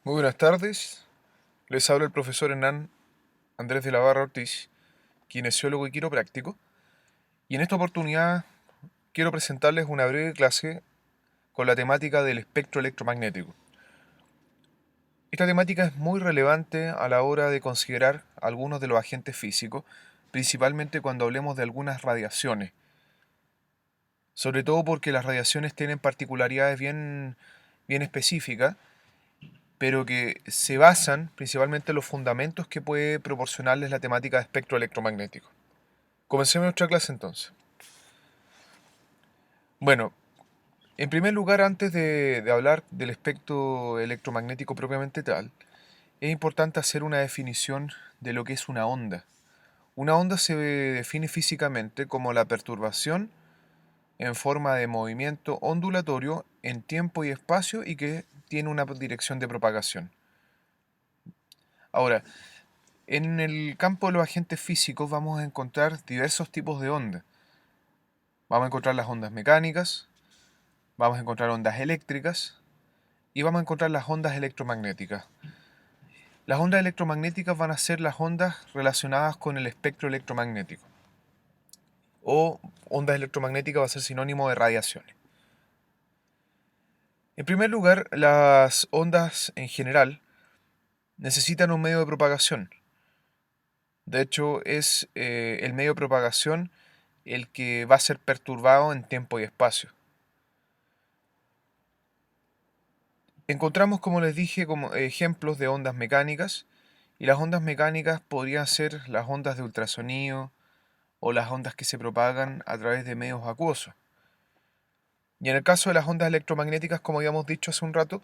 Muy buenas tardes, les habla el profesor Hernán Andrés de la Barra Ortiz, kinesiólogo y quiropráctico, y en esta oportunidad quiero presentarles una breve clase con la temática del espectro electromagnético. Esta temática es muy relevante a la hora de considerar algunos de los agentes físicos, principalmente cuando hablemos de algunas radiaciones, sobre todo porque las radiaciones tienen particularidades bien específicas, pero que se basan principalmente en los fundamentos que puede proporcionarles la temática de espectro electromagnético. Comencemos nuestra clase entonces. Bueno, en primer lugar, antes de hablar del espectro electromagnético propiamente tal, es importante hacer una definición de lo que es una onda. Una onda se define físicamente como la perturbación en forma de movimiento ondulatorio en tiempo y espacio y que tiene una dirección de propagación. Ahora, en el campo de los agentes físicos vamos a encontrar diversos tipos de ondas. Vamos a encontrar las ondas mecánicas, vamos a encontrar ondas eléctricas y vamos a encontrar las ondas electromagnéticas. Las ondas electromagnéticas van a ser las ondas relacionadas con el espectro electromagnético. O ondas electromagnéticas va a ser sinónimo de radiaciones. En primer lugar, las ondas en general necesitan un medio de propagación. De hecho, es el medio de propagación el que va a ser perturbado en tiempo y espacio. Encontramos, como les dije, como ejemplos de ondas mecánicas, y las ondas mecánicas podrían ser las ondas de ultrasonido o las ondas que se propagan a través de medios acuosos. Y en el caso de las ondas electromagnéticas, como habíamos dicho hace un rato,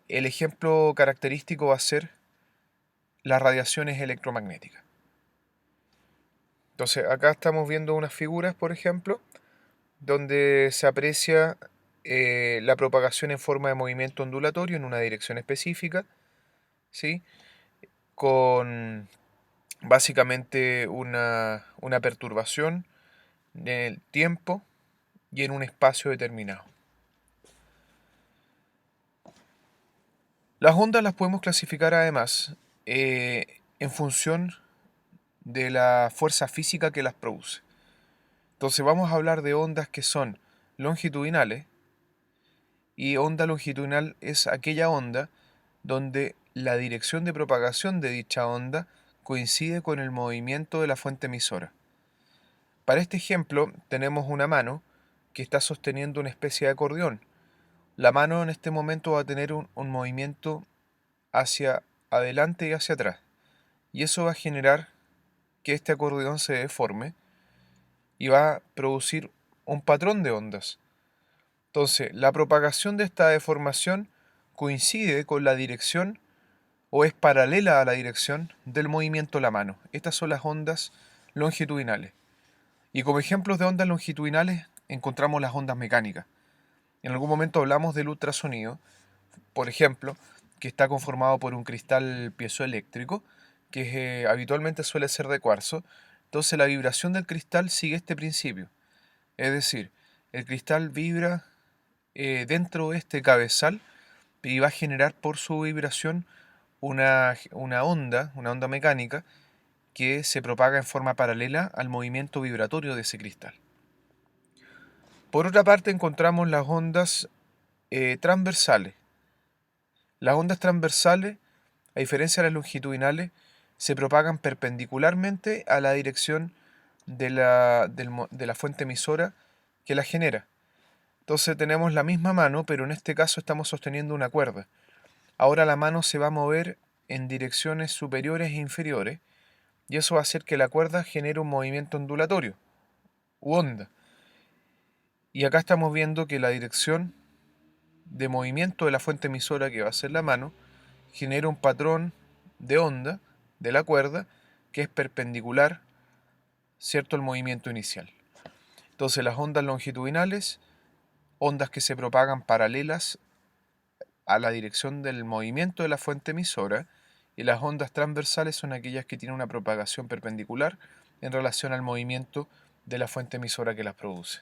el ejemplo característico va a ser las radiaciones electromagnéticas. Entonces, acá estamos viendo unas figuras, por ejemplo, donde se aprecia la propagación en forma de movimiento ondulatorio en una dirección específica, ¿sí? Con básicamente una perturbación en el tiempo y en un espacio determinado. Las ondas las podemos clasificar además en función de la fuerza física que las produce. Entonces vamos a hablar de ondas que son longitudinales, y onda longitudinal es aquella onda donde la dirección de propagación de dicha onda coincide con el movimiento de la fuente emisora. Para este ejemplo tenemos una mano que está sosteniendo una especie de acordeón. La mano en este momento va a tener un movimiento hacia adelante y hacia atrás, y eso va a generar que este acordeón se deforme y va a producir un patrón de ondas. Entonces, la propagación de esta deformación coincide con la dirección o es paralela a la dirección del movimiento de la mano. Estas son las ondas longitudinales. Y como ejemplos de ondas longitudinales encontramos las ondas mecánicas. En algún momento hablamos del ultrasonido, por ejemplo, que está conformado por un cristal piezoeléctrico, que habitualmente suele ser de cuarzo. Entonces la vibración del cristal sigue este principio. Es decir, el cristal vibra dentro de este cabezal y va a generar por su vibración una onda mecánica que se propaga en forma paralela al movimiento vibratorio de ese cristal. Por otra parte encontramos las ondas transversales. Las ondas transversales, a diferencia de las longitudinales, se propagan perpendicularmente a la dirección de la fuente emisora que la genera. Entonces tenemos la misma mano, pero en este caso estamos sosteniendo una cuerda. Ahora la mano se va a mover en direcciones superiores e inferiores, y eso va a hacer que la cuerda genere un movimiento ondulatorio, u onda. Y acá estamos viendo que la dirección de movimiento de la fuente emisora, que va a ser la mano, genera un patrón de onda de la cuerda que es perpendicular, ¿cierto?, al movimiento inicial. Entonces las ondas longitudinales, ondas que se propagan paralelas a la dirección del movimiento de la fuente emisora, y las ondas transversales son aquellas que tienen una propagación perpendicular en relación al movimiento de la fuente emisora que las produce.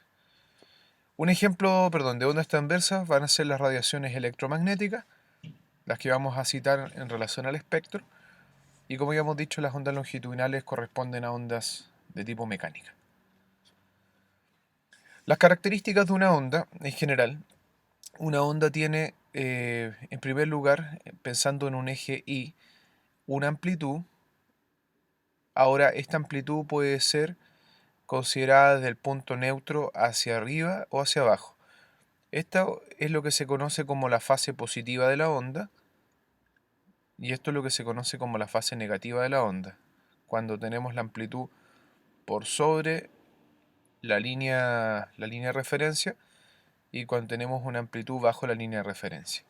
Un ejemplo, de ondas transversas van a ser las radiaciones electromagnéticas, las que vamos a citar en relación al espectro. Y como ya hemos dicho, las ondas longitudinales corresponden a ondas de tipo mecánica. Las características de una onda, en general, una onda tiene, en primer lugar, pensando en un eje Y, una amplitud. Ahora, esta amplitud puede ser considerada desde el punto neutro hacia arriba o hacia abajo. Esto es lo que se conoce como la fase positiva de la onda, y esto es lo que se conoce como la fase negativa de la onda, cuando tenemos la amplitud por sobre la línea de referencia y cuando tenemos una amplitud bajo la línea de referencia.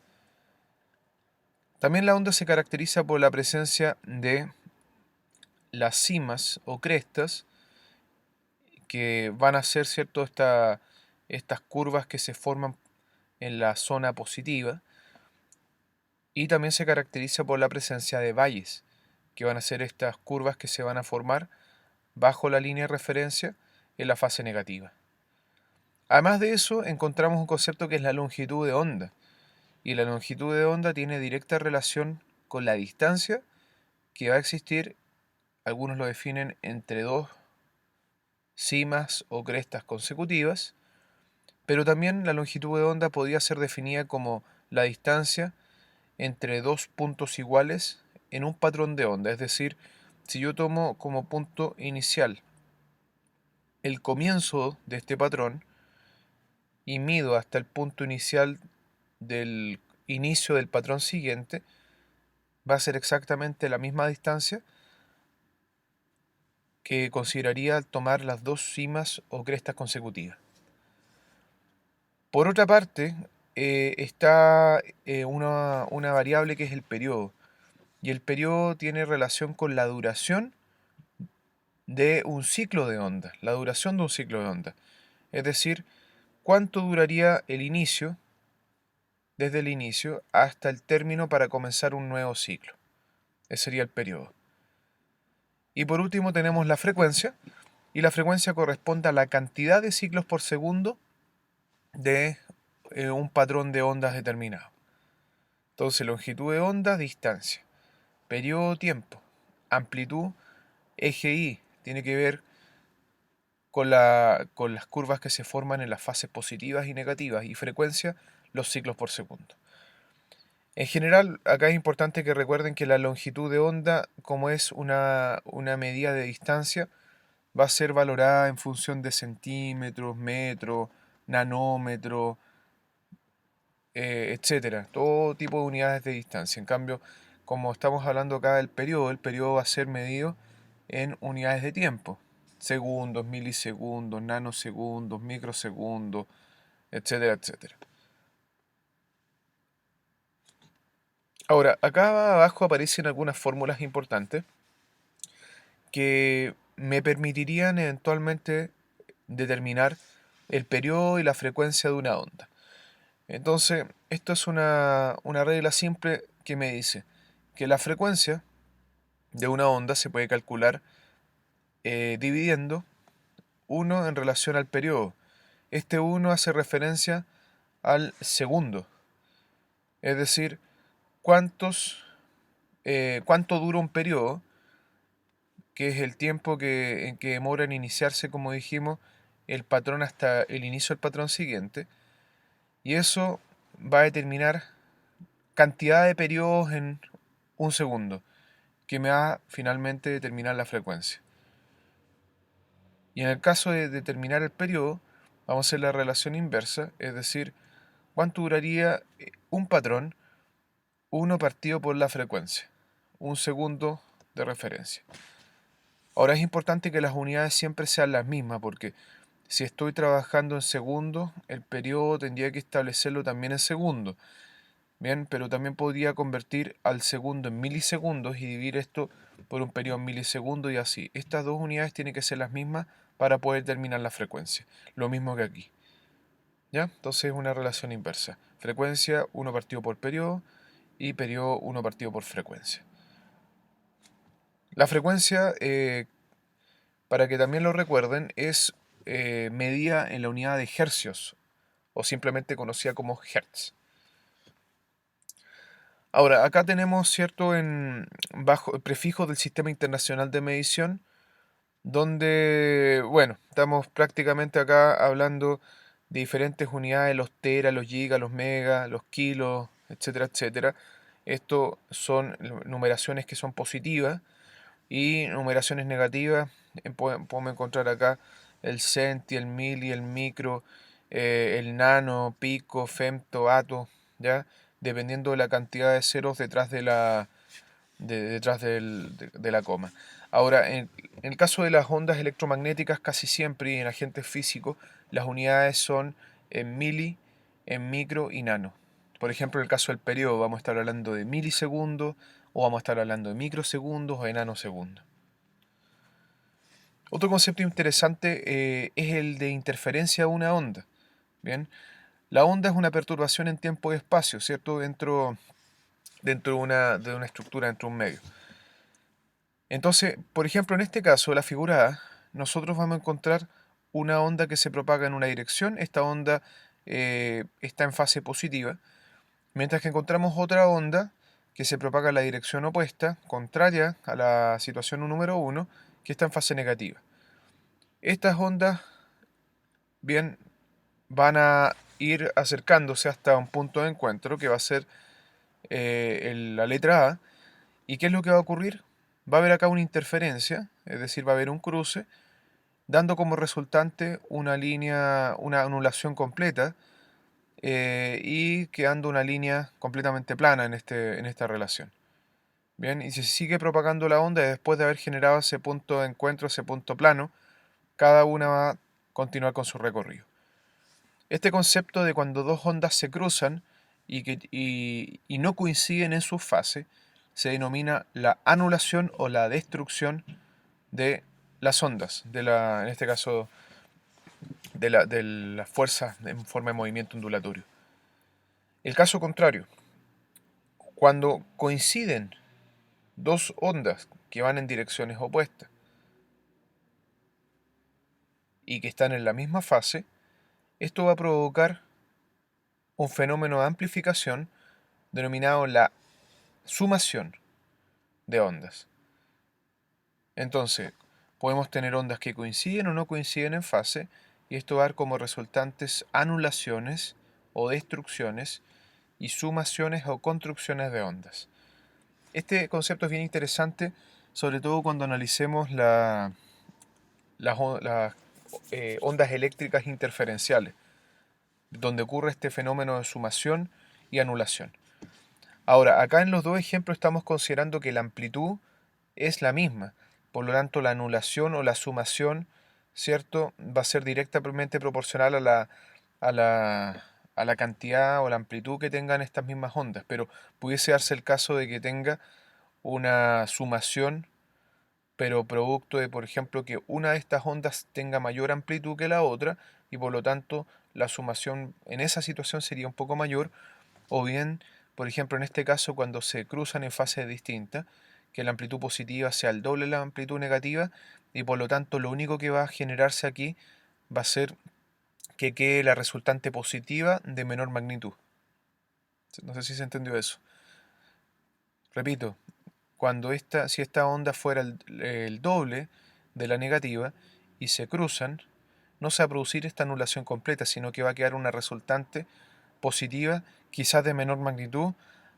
También la onda se caracteriza por la presencia de las cimas o crestas que van a ser, ¿cierto?, estas curvas que se forman en la zona positiva, y también se caracteriza por la presencia de valles, que van a ser estas curvas que se van a formar bajo la línea de referencia en la fase negativa. Además de eso, encontramos un concepto que es la longitud de onda, y la longitud de onda tiene directa relación con la distancia que va a existir, algunos lo definen entre dos cimas o crestas consecutivas, pero también la longitud de onda podría ser definida como la distancia entre dos puntos iguales en un patrón de onda. Es decir, si yo tomo como punto inicial el comienzo de este patrón y mido hasta el punto inicial del inicio del patrón siguiente, va a ser exactamente la misma distancia que consideraría al tomar las dos cimas o crestas consecutivas. Por otra parte, está una variable que es el periodo, y el periodo tiene relación con la duración de un ciclo de onda, la duración de un ciclo de onda. Es decir, cuánto duraría el inicio, desde el inicio hasta el término para comenzar un nuevo ciclo. Ese sería el periodo. Y por último tenemos la frecuencia, y la frecuencia corresponde a la cantidad de ciclos por segundo de un patrón de ondas determinado. Entonces, longitud de onda, distancia. Periodo, tiempo. Amplitud, eje Y, tiene que ver con las curvas que se forman en las fases positivas y negativas. Y frecuencia, los ciclos por segundo. En general, acá es importante que recuerden que la longitud de onda, como es una medida de distancia, va a ser valorada en función de centímetros, metros, nanómetros, etcétera, todo tipo de unidades de distancia. En cambio, como estamos hablando acá del periodo, el periodo va a ser medido en unidades de tiempo: segundos, milisegundos, nanosegundos, microsegundos, etcétera, etcétera. Ahora, acá abajo aparecen algunas fórmulas importantes que me permitirían eventualmente determinar el periodo y la frecuencia de una onda. Entonces, esto es una regla simple que me dice que la frecuencia de una onda se puede calcular dividiendo 1 en relación al periodo. Este 1 hace referencia al segundo, es decir, cuánto dura un periodo, que es el tiempo en que demora en iniciarse, como dijimos, el patrón hasta el inicio del patrón siguiente, y eso va a determinar cantidad de periodos en un segundo, que me va finalmente a determinar la frecuencia. Y en el caso de determinar el periodo, vamos a hacer la relación inversa, es decir, cuánto duraría un patrón, 1 partido por la frecuencia, un segundo de referencia. Ahora es importante que las unidades siempre sean las mismas, porque si estoy trabajando en segundos, el periodo tendría que establecerlo también en segundos. Bien, pero también podría convertir al segundo en milisegundos y dividir esto por un periodo en milisegundos y así. Estas dos unidades tienen que ser las mismas para poder determinar la frecuencia. Lo mismo que aquí. ¿Ya? Entonces es una relación inversa. Frecuencia 1 partido por periodo y periodo 1 partido por frecuencia. La frecuencia, para que también lo recuerden, es medida en la unidad de hercios o simplemente conocida como hertz. Ahora, acá tenemos, ¿cierto?, en bajo prefijos del Sistema Internacional de Medición, donde, bueno, estamos prácticamente acá hablando de diferentes unidades, los teras, los gigas, los megas, los kilos, etcétera, etcétera. Esto son numeraciones que son positivas y numeraciones negativas. Podemos encontrar acá el centi, el mili, el micro, el nano, pico, femto, ato, ¿ya? Dependiendo de la cantidad de ceros detrás de la coma. Ahora, en el caso de las ondas electromagnéticas, casi siempre, y en agentes físicos, las unidades son en mili, en micro y nano. Por ejemplo, en el caso del periodo, vamos a estar hablando de milisegundos, o vamos a estar hablando de microsegundos o de nanosegundos. Otro concepto interesante es el de interferencia de una onda. Bien, la onda es una perturbación en tiempo y espacio, ¿cierto? Dentro de una estructura, dentro de un medio. Entonces, por ejemplo, en este caso, la figura A, nosotros vamos a encontrar una onda que se propaga en una dirección. Esta onda está en fase positiva, mientras que encontramos otra onda que se propaga en la dirección opuesta, contraria a la situación número uno, que está en fase negativa. Estas ondas, bien, van a ir acercándose hasta un punto de encuentro que va a ser la letra A. ¿Y qué es lo que va a ocurrir? Va a haber acá una interferencia, es decir, va a haber un cruce, dando como resultante una línea, una anulación completa y quedando una línea completamente plana en esta relación. Bien, y si se sigue propagando la onda después de haber generado ese punto de encuentro, ese punto plano, cada una va a continuar con su recorrido. Este concepto de cuando dos ondas se cruzan y no coinciden en su fase se denomina la anulación o la destrucción de las ondas, en este caso de las fuerzas en forma de movimiento ondulatorio. El caso contrario, cuando coinciden dos ondas que van en direcciones opuestas y que están en la misma fase, esto va a provocar un fenómeno de amplificación denominado la sumación de ondas. Entonces, podemos tener ondas que coinciden o no coinciden en fase, y esto va a dar como resultantes anulaciones o destrucciones y sumaciones o construcciones de ondas. Este concepto es bien interesante, sobre todo cuando analicemos las ondas eléctricas interferenciales, donde ocurre este fenómeno de sumación y anulación. Ahora, acá en los dos ejemplos estamos considerando que la amplitud es la misma, por lo tanto la anulación o la sumación, ¿cierto?, va a ser directamente proporcional a a la cantidad o la amplitud que tengan estas mismas ondas, pero pudiese darse el caso de que tenga una sumación, pero producto de, por ejemplo, que una de estas ondas tenga mayor amplitud que la otra y por lo tanto la sumación en esa situación sería un poco mayor, o bien, por ejemplo, en este caso cuando se cruzan en fases distintas, que la amplitud positiva sea el doble de la amplitud negativa y por lo tanto lo único que va a generarse aquí va a ser que quede la resultante positiva de menor magnitud. No sé si se entendió eso. Repito, si esta onda fuera el doble de la negativa y se cruzan, no se va a producir esta anulación completa, sino que va a quedar una resultante positiva, quizás de menor magnitud,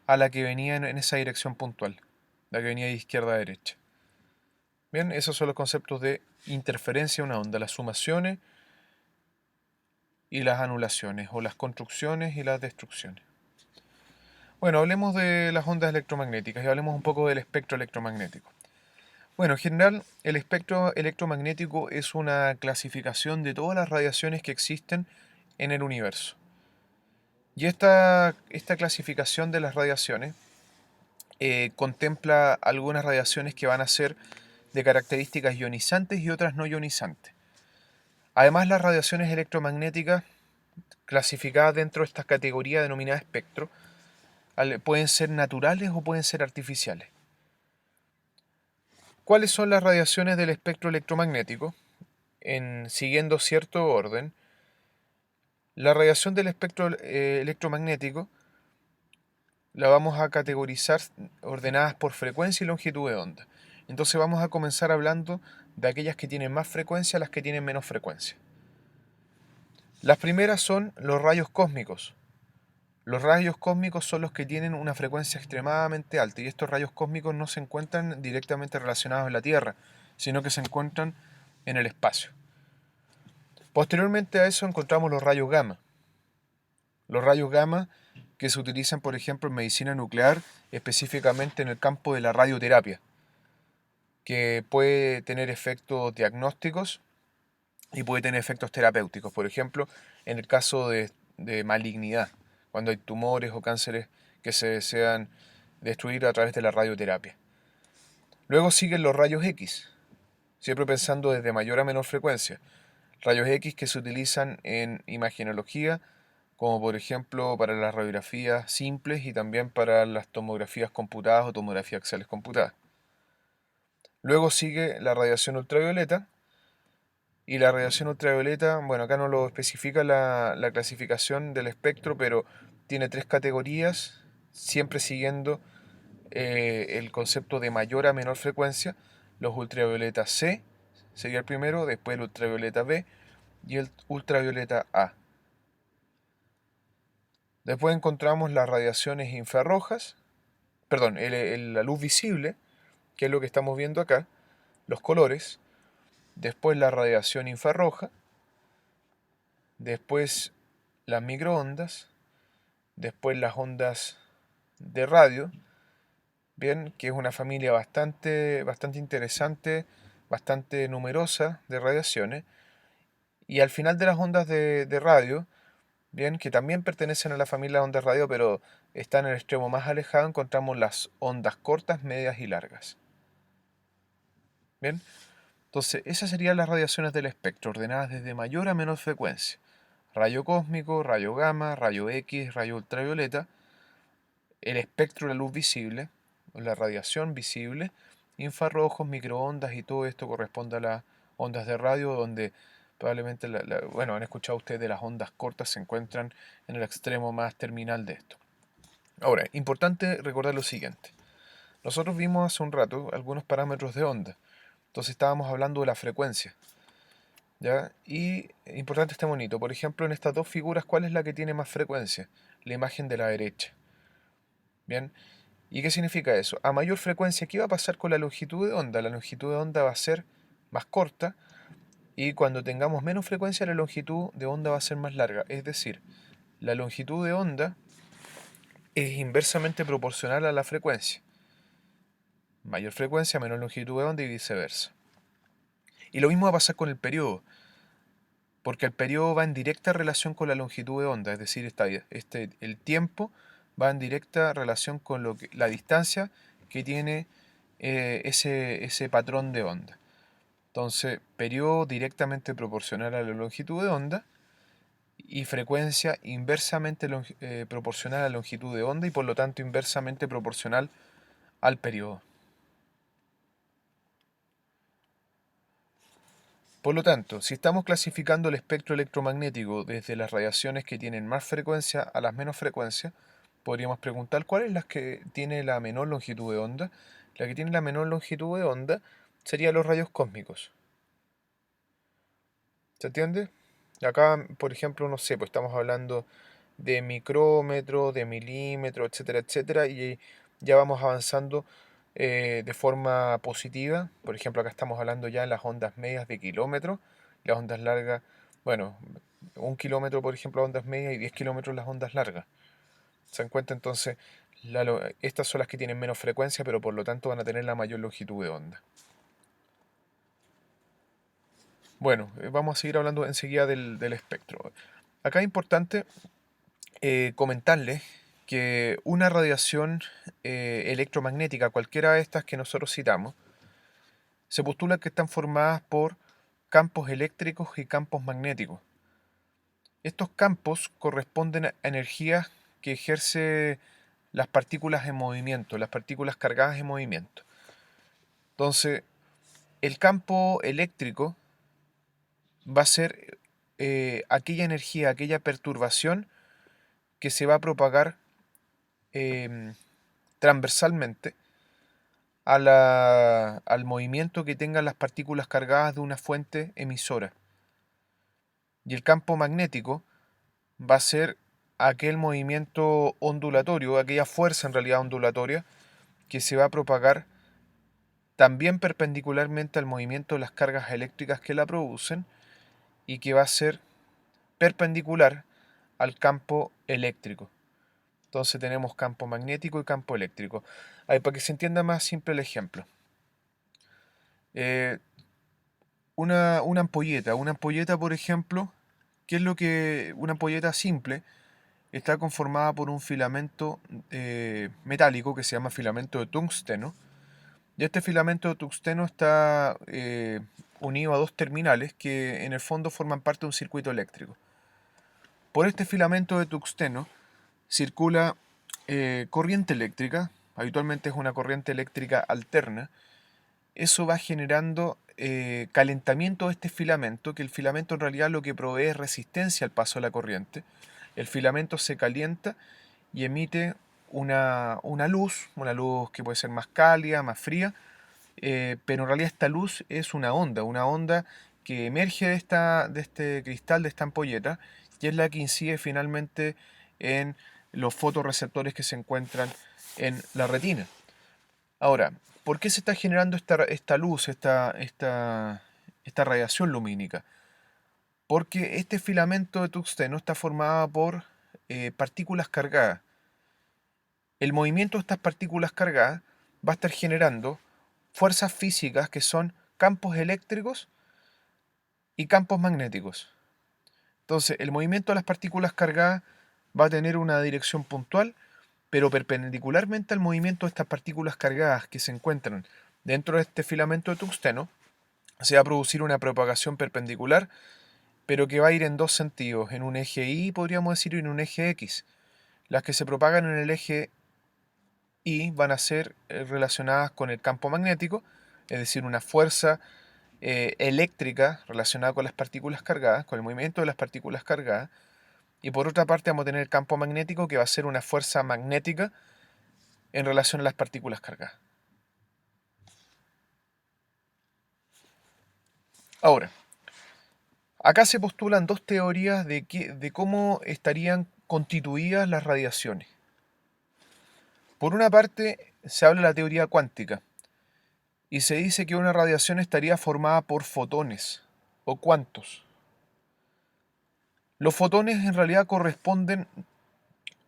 a la que venía en esa dirección puntual, la que venía de izquierda a derecha. Bien, esos son los conceptos de interferencia de una onda, las sumaciones y las anulaciones, o las construcciones y las destrucciones. Bueno, hablemos de las ondas electromagnéticas y hablemos un poco del espectro electromagnético. Bueno, en general, el espectro electromagnético es una clasificación de todas las radiaciones que existen en el universo. Y esta clasificación de las radiaciones contempla algunas radiaciones que van a ser de características ionizantes y otras no ionizantes. Además, las radiaciones electromagnéticas clasificadas dentro de esta categoría denominada espectro pueden ser naturales o pueden ser artificiales. ¿Cuáles son las radiaciones del espectro electromagnético? Siguiendo cierto orden, la radiación del espectro electromagnético la vamos a categorizar ordenadas por frecuencia y longitud de onda. Entonces vamos a comenzar hablando de aquellas que tienen más frecuencia a las que tienen menos frecuencia. Las primeras son los rayos cósmicos. Los rayos cósmicos son los que tienen una frecuencia extremadamente alta y estos rayos cósmicos no se encuentran directamente relacionados en la Tierra, sino que se encuentran en el espacio. Posteriormente a eso encontramos los rayos gamma. Los rayos gamma que se utilizan, por ejemplo, en medicina nuclear, específicamente en el campo de la radioterapia, que puede tener efectos diagnósticos y puede tener efectos terapéuticos. Por ejemplo, en el caso de malignidad, cuando hay tumores o cánceres que se desean destruir a través de la radioterapia. Luego siguen los rayos X, siempre pensando desde mayor a menor frecuencia. Rayos X que se utilizan en imagenología, como por ejemplo para las radiografías simples y también para las tomografías computadas o tomografías axiales computadas. Luego sigue la radiación ultravioleta, y la radiación ultravioleta, bueno, acá no lo especifica la clasificación del espectro, pero tiene tres categorías, siempre siguiendo el concepto de mayor a menor frecuencia. Los ultravioleta C sería el primero, después el ultravioleta B y el ultravioleta A. Después encontramos las radiaciones infrarrojas, perdón, la luz visible, que es lo que estamos viendo acá, los colores. Después la radiación infrarroja, después las microondas, después las ondas de radio, bien, que es una familia bastante interesante, bastante numerosa de radiaciones. Y al final de las ondas de radio, bien, que también pertenecen a la familia de ondas radio, pero están en el extremo más alejado, encontramos las ondas cortas, medias y largas. Bien, entonces esas serían las radiaciones del espectro, ordenadas desde mayor a menor frecuencia. Rayo cósmico, rayo gamma, rayo X, rayo ultravioleta, el espectro de la luz visible, la radiación visible, infrarrojos, microondas y todo esto corresponde a las ondas de radio, donde probablemente, bueno, han escuchado ustedes de las ondas cortas, se encuentran en el extremo más terminal de esto. Ahora, importante recordar lo siguiente. Nosotros vimos hace un rato algunos parámetros de onda. Entonces estábamos hablando de la frecuencia, ¿ya? Y importante este monito. Por ejemplo, en estas dos figuras, ¿cuál es la que tiene más frecuencia? La imagen de la derecha. Bien. ¿Y qué significa eso? A mayor frecuencia, ¿qué va a pasar con la longitud de onda? La longitud de onda va a ser más corta y cuando tengamos menos frecuencia, la longitud de onda va a ser más larga. Es decir, la longitud de onda es inversamente proporcional a la frecuencia. Mayor frecuencia, menor longitud de onda y viceversa. Y lo mismo va a pasar con el periodo, porque el periodo va en directa relación con la longitud de onda, es decir, el tiempo va en directa relación con la distancia que tiene ese patrón de onda. Entonces, periodo directamente proporcional a la longitud de onda y frecuencia inversamente proporcional a la longitud de onda y por lo tanto inversamente proporcional al periodo. Por lo tanto, si estamos clasificando el espectro electromagnético desde las radiaciones que tienen más frecuencia a las menos frecuencia, podríamos preguntar cuál es la que tiene la menor longitud de onda. La que tiene la menor longitud de onda sería los rayos cósmicos. ¿Se entiende? Acá, por ejemplo, no sé, pues estamos hablando de micrómetro, de milímetro, etcétera, etcétera, y ya vamos avanzando de forma positiva. Por ejemplo, acá estamos hablando ya en las ondas medias de kilómetros, las ondas largas, bueno, 1 kilómetro, por ejemplo, ondas medias y 10 kilómetros las ondas largas. ¿Se dan cuenta? Entonces, estas son las que tienen menos frecuencia, pero por lo tanto van a tener la mayor longitud de onda. Bueno, vamos a seguir hablando enseguida del espectro. Acá es importante comentarles que una radiación electromagnética, cualquiera de estas que nosotros citamos, se postula que están formadas por campos eléctricos y campos magnéticos. Estos campos corresponden a energías que ejerce las partículas en movimiento, las partículas cargadas en movimiento. Entonces, el campo eléctrico va a ser aquella energía, aquella perturbación que se va a propagar em, transversalmente al movimiento que tengan las partículas cargadas de una fuente emisora. Y el campo magnético va a ser aquel movimiento ondulatorio, aquella fuerza en realidad ondulatoria, que se va a propagar también perpendicularmente al movimiento de las cargas eléctricas que la producen y que va a ser perpendicular al campo eléctrico. Entonces tenemos campo magnético y campo eléctrico. Ahí, para que se entienda más simple el ejemplo. Eh, una ampolleta, por ejemplo, ¿qué es lo que una ampolleta simple? Está conformada por un filamento metálico que se llama filamento de tungsteno. Y este filamento de tungsteno está unido a dos terminales que en el fondo forman parte de un circuito eléctrico. Por este filamento de tungsteno circula corriente eléctrica, habitualmente es una corriente eléctrica alterna. Eso va generando calentamiento de este filamento, que el filamento en realidad lo que provee es resistencia al paso de la corriente. El filamento se calienta y emite una luz que puede ser más cálida, más fría, pero en realidad esta luz es una onda que emerge de este cristal, de esta ampolleta, y es la que incide finalmente en los fotorreceptores que se encuentran en la retina. Ahora, ¿por qué se está generando esta luz, esta radiación lumínica? Porque este filamento de tungsteno está formado por partículas cargadas. El movimiento de estas partículas cargadas va a estar generando fuerzas físicas que son campos eléctricos y campos magnéticos. Entonces, el movimiento de las partículas cargadas va a tener una dirección puntual, pero perpendicularmente al movimiento de estas partículas cargadas que se encuentran dentro de este filamento de tungsteno, se va a producir una propagación perpendicular, pero que va a ir en dos sentidos, en un eje Y, podríamos decir, y en un eje X. Las que se propagan en el eje Y van a ser relacionadas con el campo magnético, es decir, una fuerza eléctrica relacionada con las partículas cargadas, con el movimiento de las partículas cargadas, y por otra parte vamos a tener el campo magnético que va a ser una fuerza magnética en relación a las partículas cargadas. Ahora, acá se postulan dos teorías de cómo estarían constituidas las radiaciones. Por una parte, se habla de la teoría cuántica, y se dice que una radiación estaría formada por fotones o cuantos. Los fotones en realidad corresponden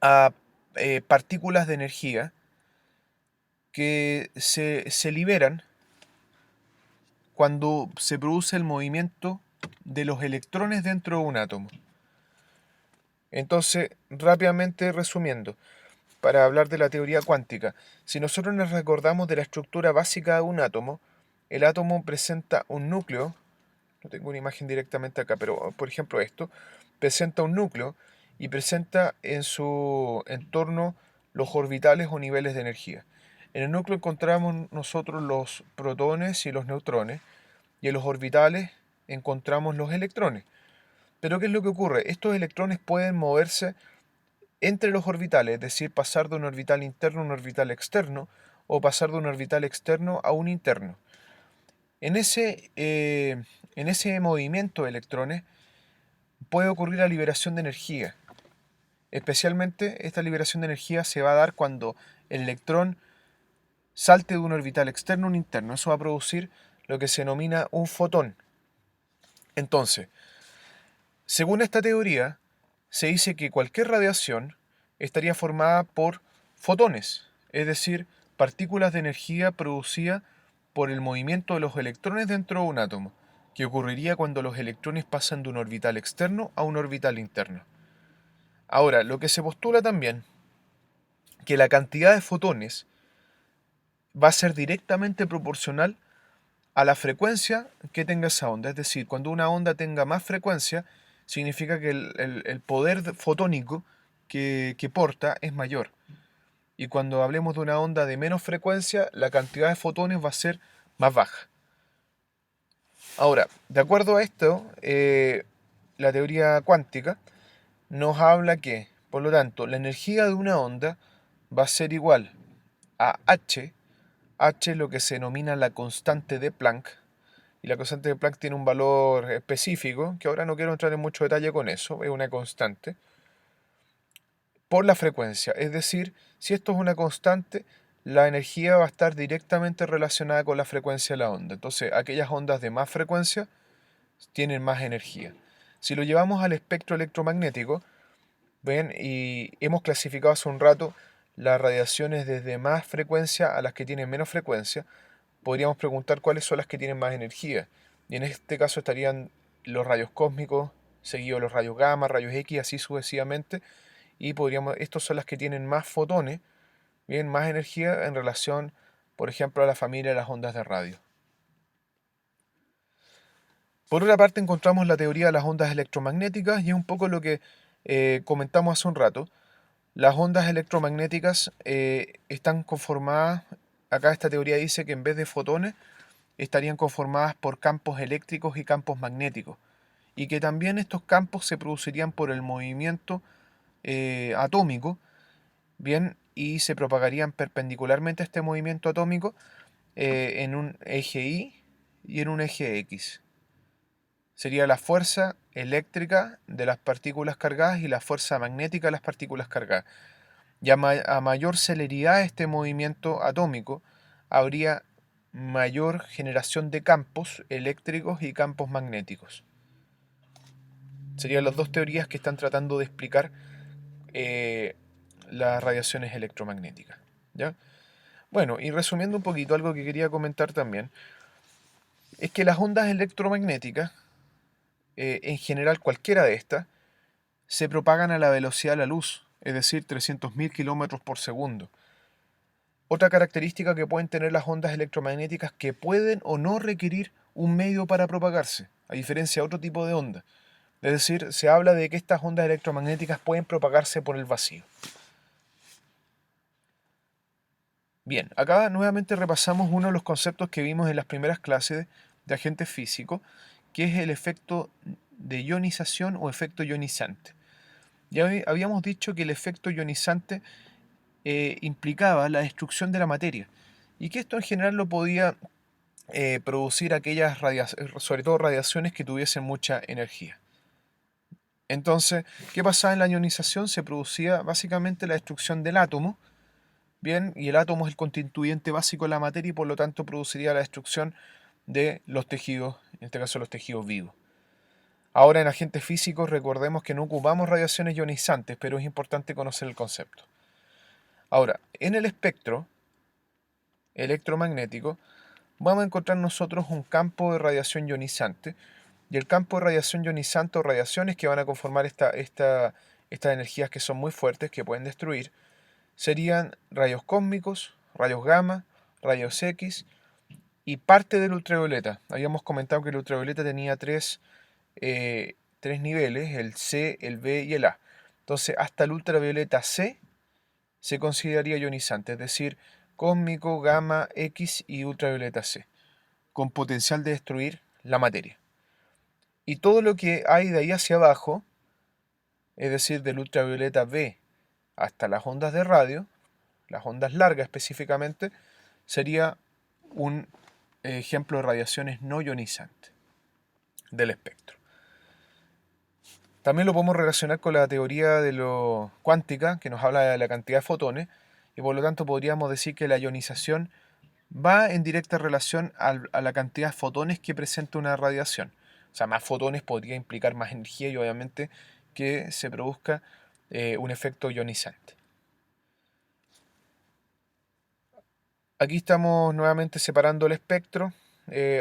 a partículas de energía que se liberan cuando se produce el movimiento de los electrones dentro de un átomo. Entonces, rápidamente resumiendo, para hablar de la teoría cuántica, si nosotros nos recordamos de la estructura básica de un átomo, el átomo presenta un núcleo, no tengo una imagen directamente acá, pero por ejemplo esto, presenta un núcleo y presenta en su entorno los orbitales o niveles de energía. En el núcleo encontramos nosotros los protones y los neutrones, y en los orbitales encontramos los electrones. Pero ¿qué es lo que ocurre? Estos electrones pueden moverse entre los orbitales, es decir, pasar de un orbital interno a un orbital externo, o pasar de un orbital externo a un interno. En ese movimiento de electrones puede ocurrir la liberación de energía. Especialmente esta liberación de energía se va a dar cuando el electrón salte de un orbital externo a un interno. Eso va a producir lo que se denomina un fotón. Entonces, según esta teoría, se dice que cualquier radiación estaría formada por fotones, es decir, partículas de energía producidas por el movimiento de los electrones dentro de un átomo, que ocurriría cuando los electrones pasan de un orbital externo a un orbital interno. Ahora, lo que se postula también, que la cantidad de fotones va a ser directamente proporcional a la frecuencia que tenga esa onda. Es decir, cuando una onda tenga más frecuencia, significa que el poder fotónico que porta es mayor. Y cuando hablemos de una onda de menos frecuencia, la cantidad de fotones va a ser más baja. Ahora, de acuerdo a esto, la teoría cuántica nos habla que, por lo tanto, la energía de una onda va a ser igual a h. H es lo que se denomina la constante de Planck, y la constante de Planck tiene un valor específico, que ahora no quiero entrar en mucho detalle con eso, es una constante, por la frecuencia. Es decir, si esto es una constante, la energía va a estar directamente relacionada con la frecuencia de la onda. Entonces, aquellas ondas de más frecuencia tienen más energía. Si lo llevamos al espectro electromagnético, ven, y hemos clasificado hace un rato las radiaciones desde más frecuencia a las que tienen menos frecuencia, podríamos preguntar cuáles son las que tienen más energía. Y en este caso estarían los rayos cósmicos, seguidos los rayos gamma, rayos X, así sucesivamente. Y estos son las que tienen más fotones, bien, más energía en relación, por ejemplo, a la familia de las ondas de radio. Por otra parte, encontramos la teoría de las ondas electromagnéticas y es un poco lo que comentamos hace un rato. Las ondas electromagnéticas están conformadas, acá esta teoría dice que en vez de fotones, estarían conformadas por campos eléctricos y campos magnéticos, y que también estos campos se producirían por el movimiento atómico, bien, y se propagarían perpendicularmente a este movimiento atómico en un eje Y y en un eje X. Sería la fuerza eléctrica de las partículas cargadas y la fuerza magnética de las partículas cargadas. Y a mayor celeridad de este movimiento atómico, habría mayor generación de campos eléctricos y campos magnéticos. Serían las dos teorías que están tratando de explicar eh, las radiaciones electromagnéticas. ¿Ya? Bueno, y resumiendo un poquito, algo que quería comentar también, es que las ondas electromagnéticas, en general cualquiera de estas, se propagan a la velocidad de la luz, es decir, 300.000 kilómetros por segundo. Otra característica que pueden tener las ondas electromagnéticas que pueden o no requerir un medio para propagarse, a diferencia de otro tipo de ondas. Es decir, se habla de que estas ondas electromagnéticas pueden propagarse por el vacío. Bien, acá nuevamente repasamos uno de los conceptos que vimos en las primeras clases de agentes físicos, que es el efecto de ionización o efecto ionizante. Ya habíamos dicho que el efecto ionizante implicaba la destrucción de la materia, y que esto en general lo podía producir aquellas sobre todo radiaciones que tuviesen mucha energía. Entonces, ¿qué pasaba en la ionización? Se producía básicamente la destrucción del átomo, bien, y el átomo es el constituyente básico de la materia y por lo tanto produciría la destrucción de los tejidos, en este caso los tejidos vivos. Ahora en agentes físicos recordemos que no ocupamos radiaciones ionizantes, pero es importante conocer el concepto. Ahora, en el espectro electromagnético vamos a encontrar nosotros un campo de radiación ionizante, y el campo de radiación ionizante o radiaciones que van a conformar estas energías que son muy fuertes, que pueden destruir, serían rayos cósmicos, rayos gamma, rayos X y parte del ultravioleta. Habíamos comentado que el ultravioleta tenía tres niveles, el C, el B y el A. Entonces, hasta el ultravioleta C se consideraría ionizante, es decir, cósmico, gamma, X y ultravioleta C, con potencial de destruir la materia. Y todo lo que hay de ahí hacia abajo, es decir, del ultravioleta B hasta las ondas de radio, las ondas largas específicamente, sería un ejemplo de radiaciones no ionizantes del espectro. También lo podemos relacionar con la teoría de lo cuántica, que nos habla de la cantidad de fotones, y por lo tanto podríamos decir que la ionización va en directa relación a la cantidad de fotones que presenta una radiación. O sea, más fotones podría implicar más energía y obviamente que se produzca un efecto ionizante. Aquí estamos nuevamente separando el espectro.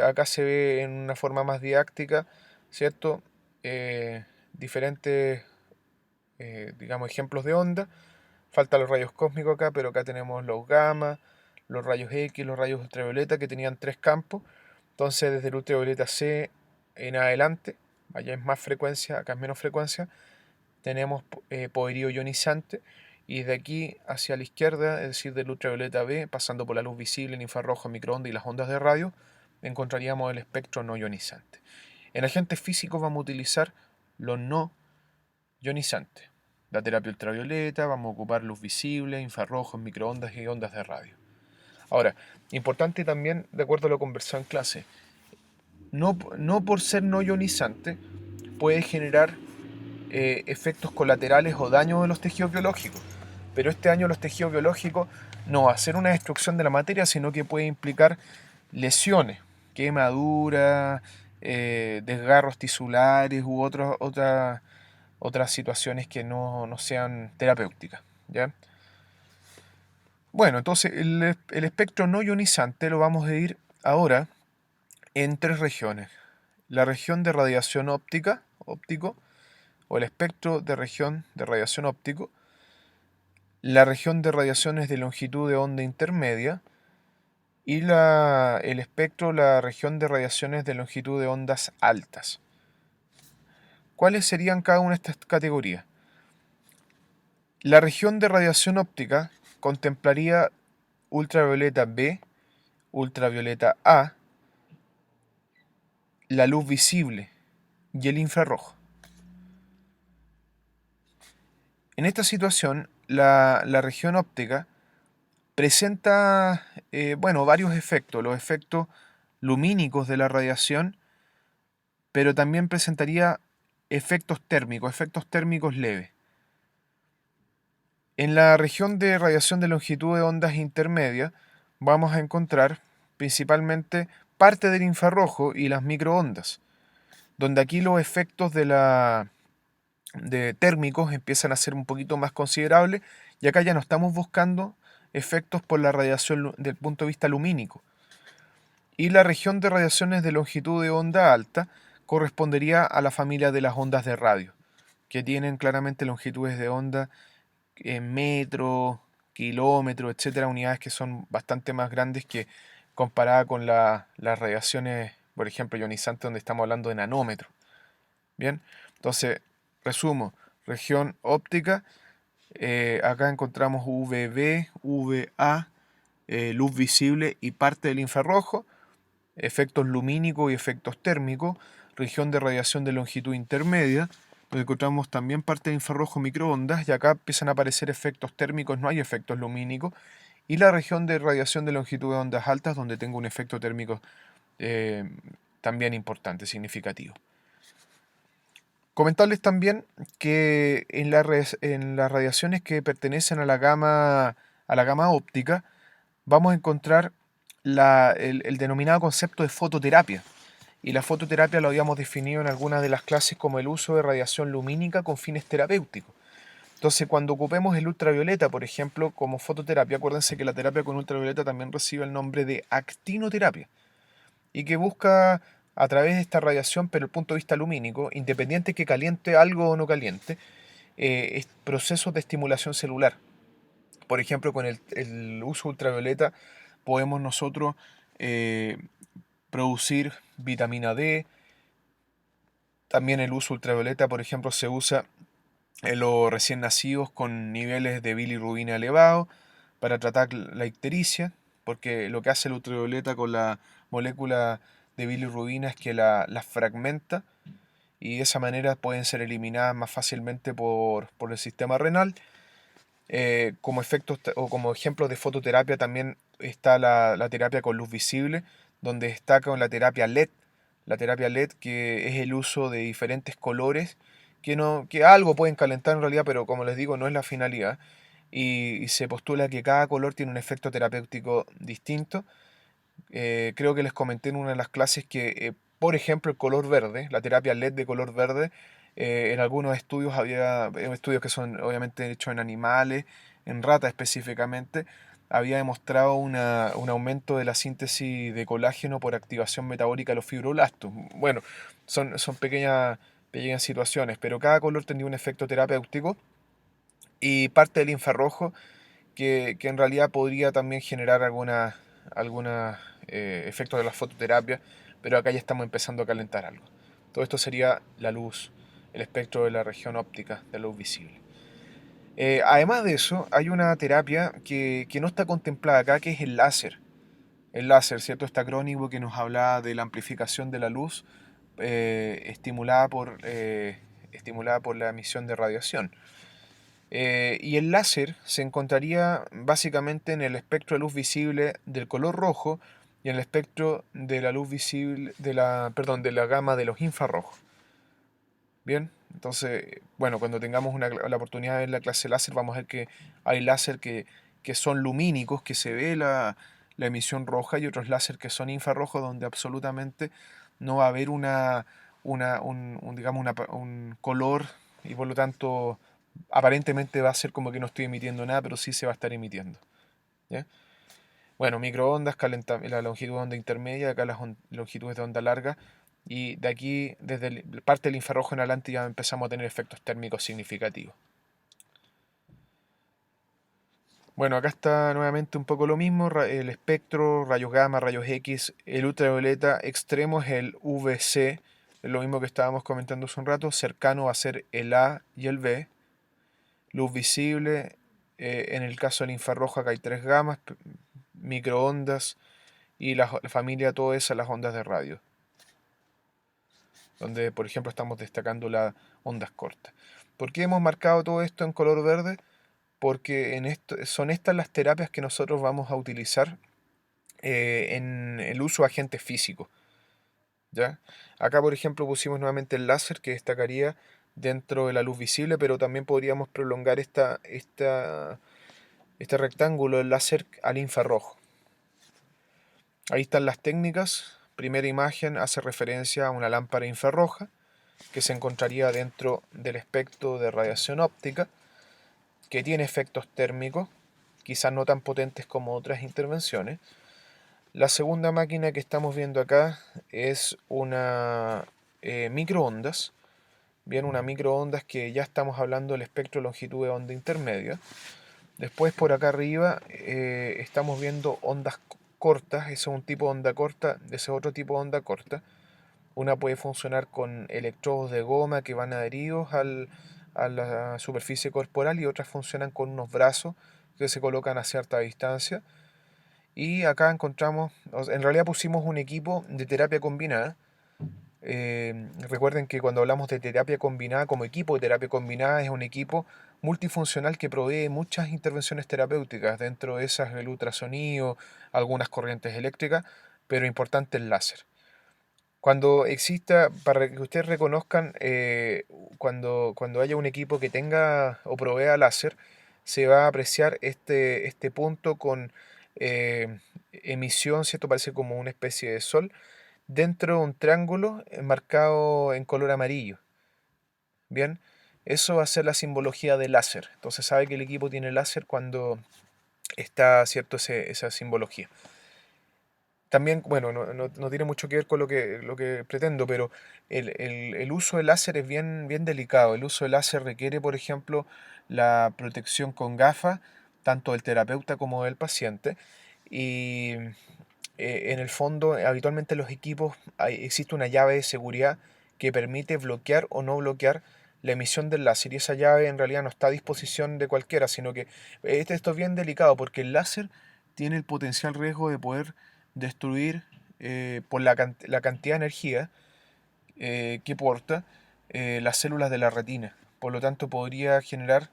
Acá se ve en una forma más didáctica, ¿cierto? Diferentes, digamos, ejemplos de onda. Faltan los rayos cósmicos acá, pero acá tenemos los gamma, los rayos X, los rayos ultravioleta que tenían tres campos. Entonces, desde el ultravioleta C en adelante, allá es más frecuencia, acá es menos frecuencia, tenemos poderío ionizante. Y de aquí hacia la izquierda, es decir, del ultravioleta B, pasando por la luz visible, el infrarrojo, el microondas y las ondas de radio, encontraríamos el espectro no ionizante. En agentes físicos vamos a utilizar los no ionizantes. la terapia ultravioleta, vamos a ocupar luz visible, infrarrojos, microondas y ondas de radio. Ahora, importante también, de acuerdo a lo conversado en clase, no por ser no ionizante puede generar efectos colaterales o daños de los tejidos biológicos. Pero este daño de los tejidos biológicos no va a ser una destrucción de la materia, sino que puede implicar lesiones, quemaduras, desgarros tisulares u otras situaciones que no sean terapéuticas. ¿Ya? Bueno, entonces el espectro no ionizante lo vamos a dividir ahora en tres regiones. La región de radiación óptico, o el espectro de región de radiación óptico, la región de radiaciones de longitud de onda intermedia y el espectro, la región de radiaciones de longitud de ondas altas. ¿Cuáles serían cada una de estas categorías? La región de radiación óptica contemplaría ultravioleta B, ultravioleta A, la luz visible y el infrarrojo. En esta situación, la región óptica presenta varios efectos, los efectos lumínicos de la radiación, pero también presentaría efectos térmicos leves. En la región de radiación de longitud de ondas intermedia vamos a encontrar principalmente parte del infrarrojo y las microondas, donde aquí los efectos de térmicos empiezan a ser un poquito más considerables, y acá ya no estamos buscando efectos por la radiación del punto de vista lumínico. Y la región de radiaciones de longitud de onda alta correspondería a la familia de las ondas de radio, que tienen claramente longitudes de onda en metros, kilómetros, etcétera, unidades que son bastante más grandes que comparada con las radiaciones, por ejemplo, ionizantes, donde estamos hablando de nanómetros. Bien, entonces, resumo, región óptica, acá encontramos UVB, UVA, luz visible y parte del infrarrojo, efectos lumínicos y efectos térmicos, región de radiación de longitud intermedia, donde encontramos también parte de infrarrojo microondas, y acá empiezan a aparecer efectos térmicos, no hay efectos lumínicos, y la región de radiación de longitud de ondas altas, donde tengo un efecto térmico eh, también importante, significativo. Comentarles también que en las radiaciones que pertenecen a la gama óptica, vamos a encontrar el denominado concepto de fototerapia. Y la fototerapia lo habíamos definido en algunas de las clases como el uso de radiación lumínica con fines terapéuticos. Entonces, cuando ocupemos el ultravioleta, por ejemplo, como fototerapia, acuérdense que la terapia con ultravioleta también recibe el nombre de actinoterapia, y que busca a través de esta radiación, pero el punto de vista lumínico, independiente que caliente algo o no caliente, procesos de estimulación celular. Por ejemplo, con el uso ultravioleta podemos nosotros eh, producir vitamina D. También el uso ultravioleta, por ejemplo, se usa en los recién nacidos con niveles de bilirrubina elevados para tratar la ictericia, porque lo que hace el ultravioleta con la molécula de bilirrubina es que la fragmenta, y de esa manera pueden ser eliminadas más fácilmente por el sistema renal. Como efectos o como ejemplos de fototerapia también está la terapia con luz visible, donde está con la terapia LED. La terapia LED, que es el uso de diferentes colores, que algo pueden calentar en realidad, pero como les digo, no es la finalidad. Y se postula que cada color tiene un efecto terapéutico distinto. Creo que les comenté en una de las clases que, por ejemplo, el color verde, la terapia LED de color verde, en algunos estudios había estudios que son obviamente hechos en animales, en ratas específicamente, había demostrado un aumento de la síntesis de colágeno por activación metabólica de los fibroblastos. Bueno, son pequeñas situaciones, pero cada color tenía un efecto terapéutico, y parte del infrarrojo que en realidad podría también generar alguna efectos de la fototerapia, pero acá ya estamos empezando a calentar algo. Todo esto sería la luz, el espectro de la región óptica de la luz visible. Además de eso, hay una terapia que no está contemplada acá, que es el láser. El láser, ¿cierto? Este acrónimo que nos habla de la amplificación de la luz estimulada por la emisión de radiación. Y el láser se encontraría básicamente en el espectro de luz visible del color rojo y en el espectro de la luz visible, perdón, de la gama de los infrarrojos. Bien, entonces, bueno, cuando tengamos la oportunidad de ver la clase láser, vamos a ver que hay láser que son lumínicos, que se ve la emisión roja, y otros láser que son infrarrojos, donde absolutamente no va a haber digamos, un color, y por lo tanto, aparentemente va a ser como que no estoy emitiendo nada, pero sí se va a estar emitiendo. ¿Ya? Bueno, microondas, la longitud de onda intermedia, acá las longitudes de onda larga, y de aquí, desde parte del infrarrojo en adelante, ya empezamos a tener efectos térmicos significativos. Bueno, acá está nuevamente un poco lo mismo, el espectro, rayos gamma, rayos X, el ultravioleta extremo es el VC, es lo mismo que estábamos comentando hace un rato, cercano va a ser el A y el B, luz visible, en el caso del infrarrojo acá hay tres gamas, microondas, y la familia, todo eso, las ondas de radio, donde por ejemplo estamos destacando las ondas cortas. ¿Por qué hemos marcado todo esto en color verde? Porque son estas las terapias que nosotros vamos a utilizar en el uso de agentes físicos. ¿Ya? Acá por ejemplo pusimos nuevamente el láser, que destacaría dentro de la luz visible, pero también podríamos prolongar este rectángulo del láser al infrarrojo. Ahí están las técnicas. Primera imagen hace referencia a una lámpara infrarroja que se encontraría dentro del espectro de radiación óptica, que tiene efectos térmicos, quizás no tan potentes como otras intervenciones. La segunda máquina que estamos viendo acá es una microondas, bien, una microondas que ya estamos hablando del espectro de longitud de onda intermedia. Después por acá arriba estamos viendo ondas cortas, ese es un tipo de onda corta, ese es otro tipo de onda corta. Una puede funcionar con electrodos de goma que van adheridos a la superficie corporal, y otras funcionan con unos brazos que se colocan a cierta distancia. Y acá encontramos, en realidad pusimos un equipo de terapia combinada. Recuerden que cuando hablamos de terapia combinada, como equipo de terapia combinada, es un equipo multifuncional que provee muchas intervenciones terapéuticas. Dentro de esas el ultrasonido, algunas corrientes eléctricas, pero importante el láser. Cuando exista, para que ustedes reconozcan, cuando haya un equipo que tenga o provea láser, se va a apreciar este punto con emisión, ¿cierto? Parece como una especie de sol, dentro de un triángulo marcado en color amarillo. Bien, eso va a ser la simbología del láser. Entonces sabe que el equipo tiene láser cuando está, ¿cierto? Esa simbología. También, bueno, no tiene mucho que ver con lo que pretendo, pero el uso del láser es bien delicado. El uso del láser requiere, por ejemplo, la protección con gafas, tanto del terapeuta como del paciente. Y en el fondo, habitualmente en los equipos existe una llave de seguridad que permite bloquear o no bloquear la emisión del láser. Y esa llave en realidad no está a disposición de cualquiera, sino que esto es bien delicado porque el láser tiene el potencial riesgo de poder destruir por la cantidad de energía que porta las células de la retina. Por lo tanto, podría generar,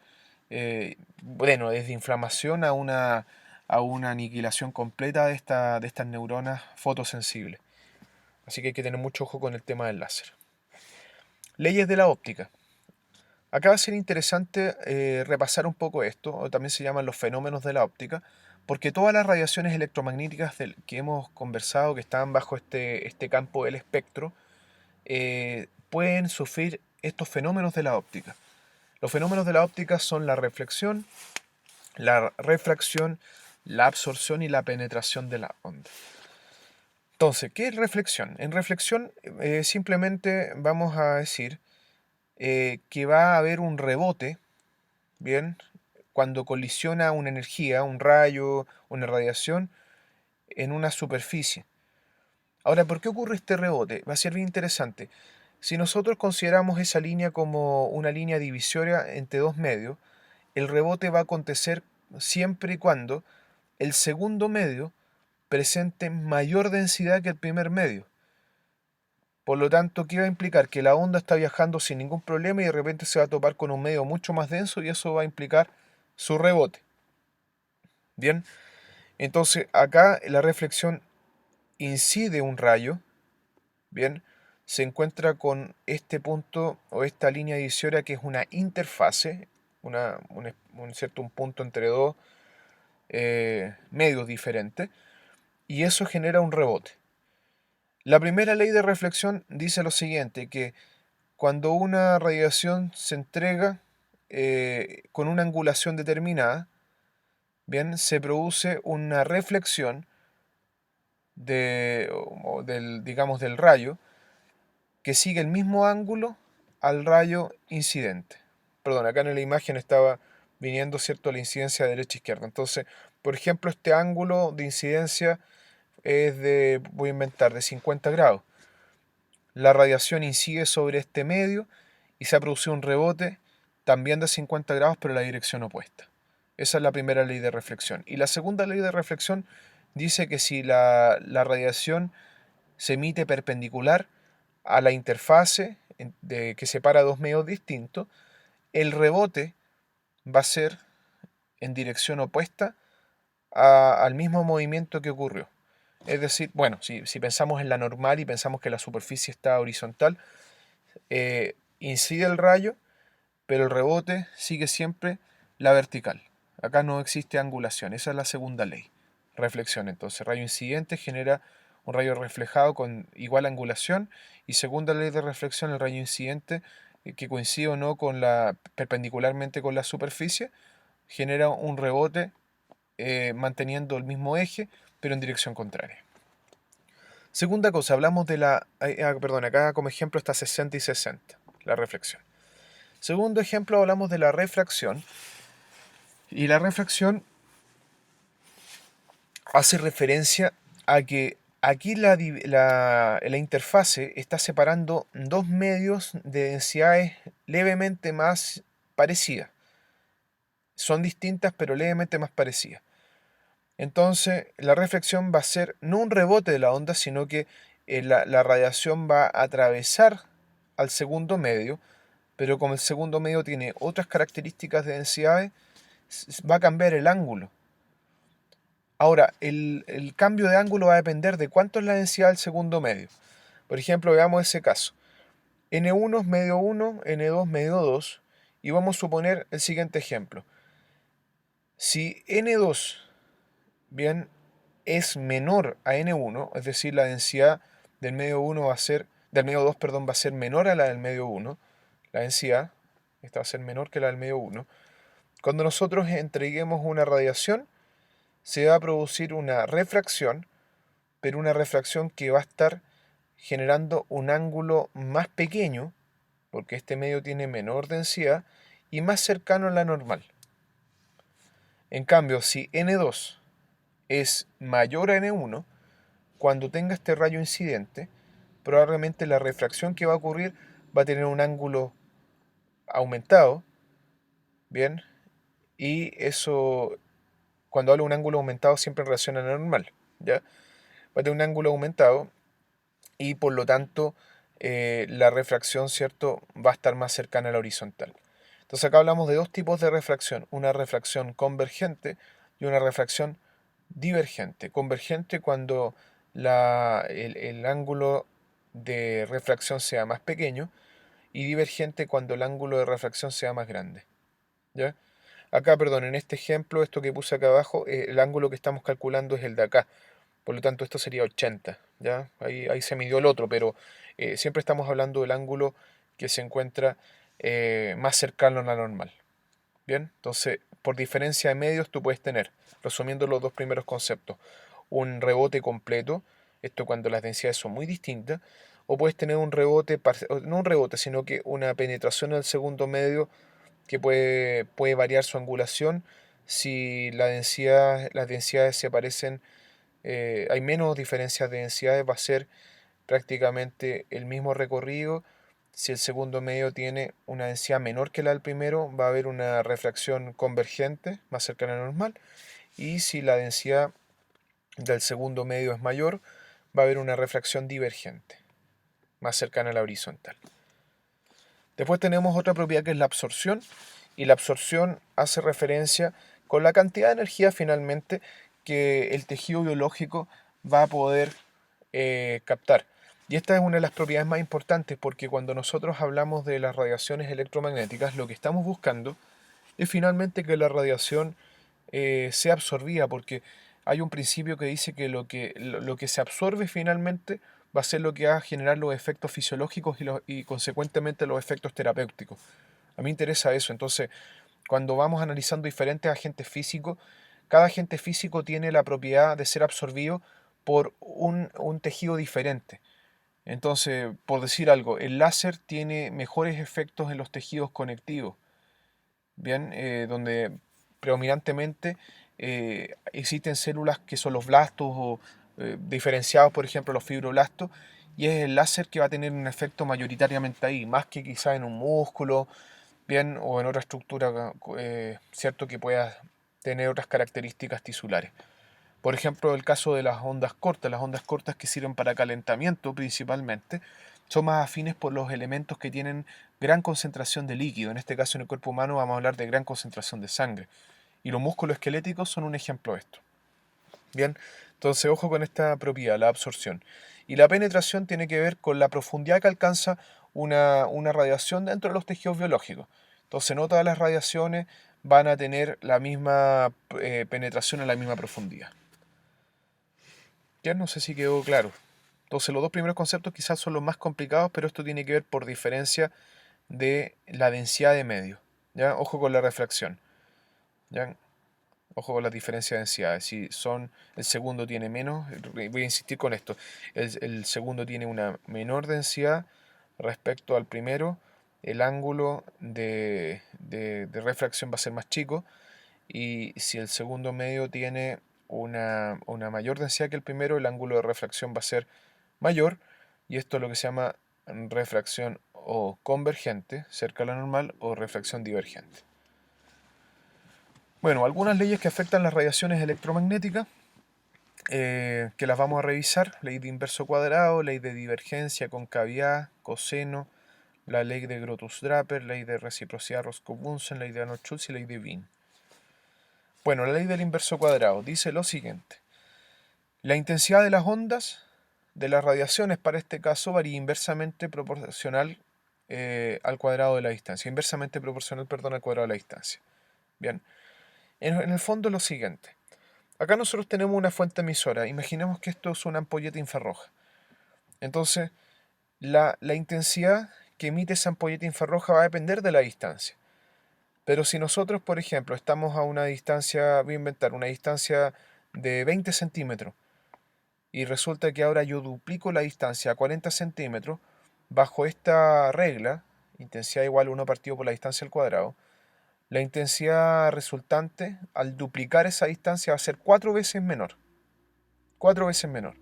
bueno, desde inflamación a una aniquilación completa de estas neuronas fotosensibles. Así que hay que tener mucho ojo con el tema del láser. Leyes de la óptica. Acá va a ser interesante repasar un poco esto, o también se llaman los fenómenos de la óptica, porque todas las radiaciones electromagnéticas que hemos conversado, que están bajo este campo del espectro, pueden sufrir estos fenómenos de la óptica. Los fenómenos de la óptica son la reflexión, la refracción, la absorción y la penetración de la onda. Entonces, ¿qué es reflexión? En reflexión simplemente vamos a decir que va a haber un rebote, ¿bien? Cuando colisiona una energía, un rayo, una radiación en una superficie. Ahora, ¿por qué ocurre este rebote? Va a ser bien interesante. Si nosotros consideramos esa línea como una línea divisoria entre dos medios, el rebote va a acontecer siempre y cuando el segundo medio presente mayor densidad que el primer medio. Por lo tanto, ¿qué va a implicar? Que la onda está viajando sin ningún problema y de repente se va a topar con un medio mucho más denso y eso va a implicar su rebote. Bien, entonces acá la reflexión incide un rayo, bien, se encuentra con este punto o esta línea divisoria que es una interfase, un punto entre dos medios diferentes, y eso genera un rebote. La primera ley de reflexión dice lo siguiente, que cuando una radiación se entrega con una angulación determinada, bien, se produce una reflexión digamos, del rayo que sigue el mismo ángulo al rayo incidente. Perdón, acá en la imagen estaba viniendo, ¿cierto?, la incidencia de derecha a izquierda. Entonces, por ejemplo, este ángulo de incidencia es voy a inventar, de 50 grados. La radiación incide sobre este medio y se ha producido un rebote también de 50 grados, pero en la dirección opuesta. Esa es la primera ley de reflexión. Y la segunda ley de reflexión dice que si la radiación se emite perpendicular a la interfase que separa dos medios distintos, el rebote va a ser en dirección opuesta al mismo movimiento que ocurrió. Es decir, bueno, si pensamos en la normal y pensamos que la superficie está horizontal, incide el rayo, pero el rebote sigue siempre la vertical. Acá no existe angulación, esa es la segunda ley. Reflexión, entonces, rayo incidente genera un rayo reflejado con igual angulación, y segunda ley de reflexión, el rayo incidente, que coincide o no perpendicularmente con la superficie, genera un rebote manteniendo el mismo eje, pero en dirección contraria. Segunda cosa, hablamos de perdón, acá como ejemplo está 60 y 60, la reflexión. Segundo ejemplo, hablamos de la refracción. Y la refracción hace referencia a que aquí la interfase está separando dos medios de densidades levemente más parecidas. Son distintas, pero levemente más parecidas. Entonces, la reflexión va a ser no un rebote de la onda, sino que la radiación va a atravesar al segundo medio, pero como el segundo medio tiene otras características de densidades, va a cambiar el ángulo. Ahora, el cambio de ángulo va a depender de cuánto es la densidad del segundo medio. Por ejemplo, veamos ese caso. N1 es medio 1, N2 medio 2, y vamos a suponer el siguiente ejemplo. Si N2, bien, es menor a N1, es decir, la densidad del medio 1 del medio 2, perdón, va a ser menor a la del medio 1, la densidad, esta va a ser menor que la del medio 1. Cuando nosotros entreguemos una radiación, se va a producir una refracción, pero una refracción que va a estar generando un ángulo más pequeño, porque este medio tiene menor densidad, y más cercano a la normal. En cambio, si N2 es mayor a N1, cuando tenga este rayo incidente, probablemente la refracción que va a ocurrir va a tener un ángulo aumentado, ¿bien? Y eso, cuando hablo de un ángulo aumentado, siempre en relación a la normal, ¿ya? Va a tener un ángulo aumentado y por lo tanto la refracción, ¿cierto?, va a estar más cercana a la horizontal. Entonces acá hablamos de dos tipos de refracción, una refracción convergente y una refracción divergente. Convergente cuando el ángulo de refracción sea más pequeño, y divergente cuando el ángulo de refracción sea más grande. ¿Ya? Acá, perdón, en este ejemplo, esto que puse acá abajo, el ángulo que estamos calculando es el de acá. Por lo tanto, esto sería 80, ¿ya? Ahí se midió el otro, pero siempre estamos hablando del ángulo que se encuentra más cercano a la normal. Bien, entonces, por diferencia de medios, tú puedes tener, resumiendo los dos primeros conceptos, un rebote completo, esto cuando las densidades son muy distintas, o puedes tener un rebote, no un rebote, sino que una penetración al segundo medio que puede variar su angulación si las densidades se parecen, hay menos diferencias de densidades, va a ser prácticamente el mismo recorrido. Si el segundo medio tiene una densidad menor que la del primero, va a haber una refracción convergente, más cercana a la normal. Y si la densidad del segundo medio es mayor, va a haber una refracción divergente. más cercana a la horizontal. Después tenemos otra propiedad que es la absorción, y la absorción hace referencia con la cantidad de energía finalmente que el tejido biológico va a poder captar. Y esta es una de las propiedades más importantes porque cuando nosotros hablamos de las radiaciones electromagnéticas, lo que estamos buscando es finalmente que la radiación sea absorbida, porque hay un principio que dice que lo que se absorbe finalmente va a ser lo que va a generar los efectos fisiológicos y consecuentemente los efectos terapéuticos. A mí me interesa eso. Entonces, cuando vamos analizando diferentes agentes físicos, cada agente físico tiene la propiedad de ser absorbido por un tejido diferente. Entonces, por decir algo, el láser tiene mejores efectos en los tejidos conectivos, ¿bien? Donde predominantemente existen células que son los blastos o diferenciados, por ejemplo, los fibroblastos, y es el láser que va a tener un efecto mayoritariamente ahí, más que quizá en un músculo, bien, o en otra estructura, cierto, que pueda tener otras características tisulares. Por ejemplo, el caso de las ondas cortas que sirven para calentamiento principalmente, son más afines por los elementos que tienen gran concentración de líquido. En este caso, en el cuerpo humano vamos a hablar de gran concentración de sangre. Y los músculos esqueléticos son un ejemplo de esto. Bien, entonces ojo con esta propiedad, la absorción. Y la penetración tiene que ver con la profundidad que alcanza una radiación dentro de los tejidos biológicos. Entonces no todas las radiaciones van a tener la misma penetración a la misma profundidad. Ya no sé si quedó claro. Entonces los dos primeros conceptos quizás son los más complicados, pero esto tiene que ver por diferencia de la densidad de medio. ¿Ya? Ojo con la refracción. ¿Ya? Ojo con la diferencia de densidades. Si son, el segundo tiene menos, voy a insistir con esto. El segundo tiene una menor densidad respecto al primero. El ángulo de refracción va a ser más chico. Y si el segundo medio tiene una mayor densidad que el primero, el ángulo de refracción va a ser mayor. Y esto es lo que se llama refracción o convergente, cerca de la normal, o refracción divergente. Bueno, algunas leyes que afectan las radiaciones electromagnéticas, que las vamos a revisar: ley de inverso cuadrado, ley de divergencia, concavidad, coseno, la ley de Grotus-Draper, ley de reciprocidad Roscoe-Bunsen, ley de Arnold-Schulz y ley de Wien. Bueno, la ley del inverso cuadrado dice lo siguiente: la intensidad de las ondas de las radiaciones para este caso varía inversamente proporcional al cuadrado de la distancia, inversamente proporcional, perdón, al cuadrado de la distancia. Bien, en el fondo es lo siguiente. Acá nosotros tenemos una fuente emisora. Imaginemos que esto es una ampolleta infrarroja. Entonces, la intensidad que emite esa ampolleta infrarroja va a depender de la distancia. Pero si nosotros, por ejemplo, estamos a una distancia, voy a inventar, una distancia de 20 centímetros, y resulta que ahora yo duplico la distancia a 40 centímetros, bajo esta regla, intensidad igual a 1 partido por la distancia al cuadrado, la intensidad resultante al duplicar esa distancia va a ser 4 veces menor. 4 veces menor.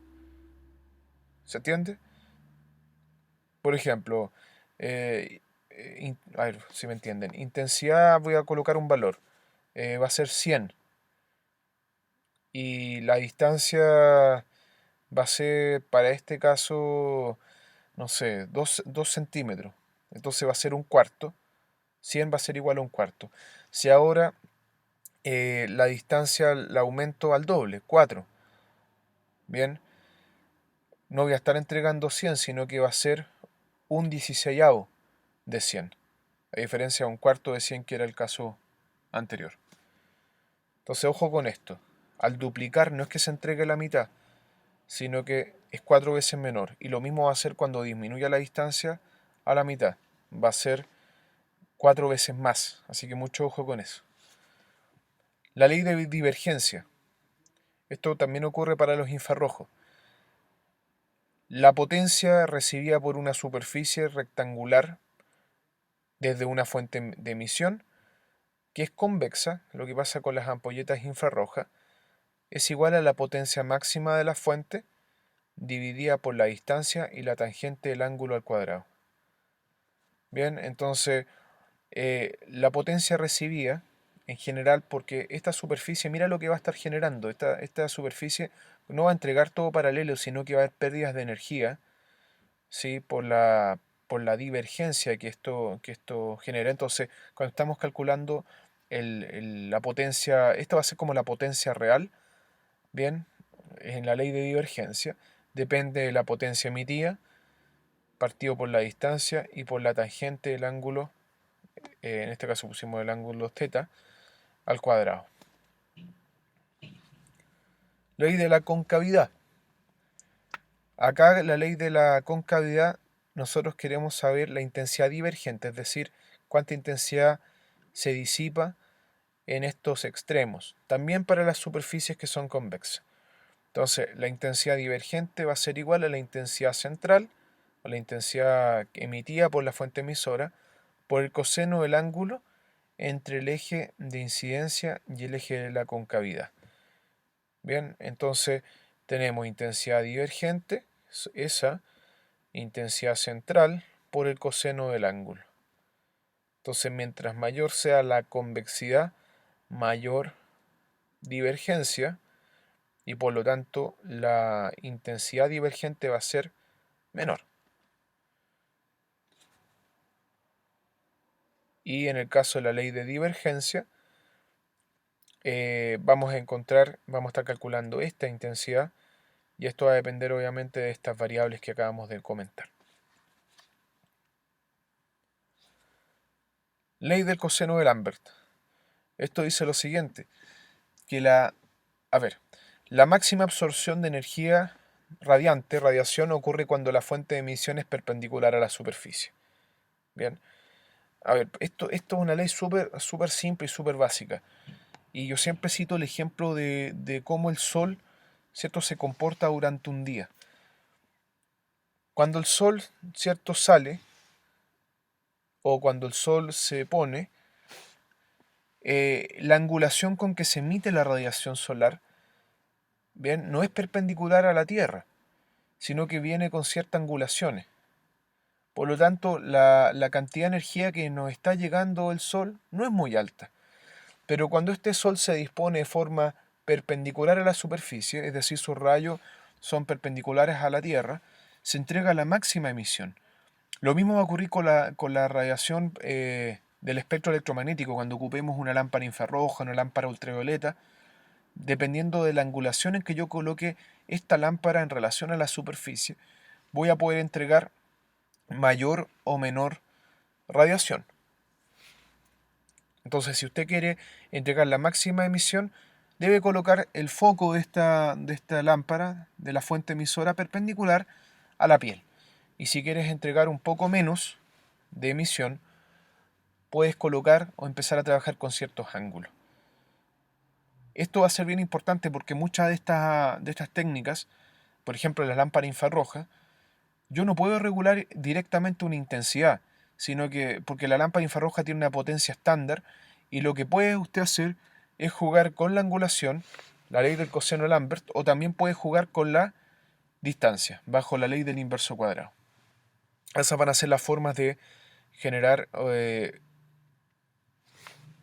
¿Se entiende? Por ejemplo, a ver si me entienden. Intensidad, voy a colocar un valor. Va a ser 100. Y la distancia va a ser, para este caso, no sé, 2 centímetros. Entonces va a ser un cuarto. 100 va a ser igual a un cuarto. Si ahora la distancia la aumento al doble, 4. Bien, no voy a estar entregando 100, sino que va a ser un 16avo de 100. A diferencia de un cuarto de 100 que era el caso anterior. Entonces ojo con esto. Al duplicar no es que se entregue la mitad, sino que es 4 veces menor. Y lo mismo va a ser cuando disminuya la distancia a la mitad. Va a ser 4 veces más. Así que mucho ojo con eso. La ley de divergencia. Esto también ocurre para los infrarrojos. La potencia recibida por una superficie rectangular desde una fuente de emisión, que es convexa, lo que pasa con las ampolletas infrarrojas, es igual a la potencia máxima de la fuente dividida por la distancia y la tangente del ángulo al cuadrado. Bien, entonces la potencia recibida en general, porque esta superficie, mira lo que va a estar generando, esta superficie no va a entregar todo paralelo, sino que va a haber pérdidas de energía, ¿sí? Por la divergencia que esto genera. Entonces, cuando estamos calculando la potencia, esta va a ser como la potencia real, ¿bien? En la ley de divergencia, depende de la potencia emitida, partido por la distancia y por la tangente del ángulo, en este caso pusimos el ángulo θ, al cuadrado. Ley de la concavidad. Acá la ley de la concavidad, nosotros queremos saber la intensidad divergente, es decir, cuánta intensidad se disipa en estos extremos, también para las superficies que son convexas. Entonces, la intensidad divergente va a ser igual a la intensidad central, o la intensidad emitida por la fuente emisora, por el coseno del ángulo entre el eje de incidencia y el eje de la concavidad. Bien, entonces tenemos intensidad divergente, esa, intensidad central, por el coseno del ángulo. Entonces, mientras mayor sea la convexidad, mayor divergencia, y por lo tanto la intensidad divergente va a ser menor. Y en el caso de la ley de divergencia, vamos a estar calculando esta intensidad, y esto va a depender obviamente de estas variables que acabamos de comentar. Ley del coseno de Lambert. Esto dice lo siguiente, que la máxima absorción de energía radiante, radiación, ocurre cuando la fuente de emisión es perpendicular a la superficie. Bien, esto es una ley súper simple y súper básica. Y yo siempre cito el ejemplo de cómo el Sol, ¿cierto?, se comporta durante un día. Cuando el Sol, ¿cierto?, sale, o cuando el Sol se pone, la angulación con que se emite la radiación solar, bien, no es perpendicular a la Tierra, sino que viene con ciertas angulaciones. Por lo tanto, la cantidad de energía que nos está llegando el Sol no es muy alta. Pero cuando este Sol se dispone de forma perpendicular a la superficie, es decir, sus rayos son perpendiculares a la Tierra, se entrega la máxima emisión. Lo mismo va a ocurrir con la radiación del espectro electromagnético cuando ocupemos una lámpara infrarroja, una lámpara ultravioleta. Dependiendo de la angulación en que yo coloque esta lámpara en relación a la superficie, voy a poder entregar mayor o menor radiación. Entonces, si usted quiere entregar la máxima emisión, debe colocar el foco de esta lámpara, de la fuente emisora, perpendicular a la piel. Y si quieres entregar un poco menos de emisión, puedes colocar o empezar a trabajar con ciertos ángulos. Esto va a ser bien importante porque muchas de estas técnicas, por ejemplo la lámpara infrarroja, yo no puedo regular directamente una intensidad, sino que porque la lámpara infrarroja tiene una potencia estándar, y lo que puede usted hacer es jugar con la angulación, la ley del coseno de Lambert, o también puede jugar con la distancia, bajo la ley del inverso cuadrado. Esas van a ser las formas de generar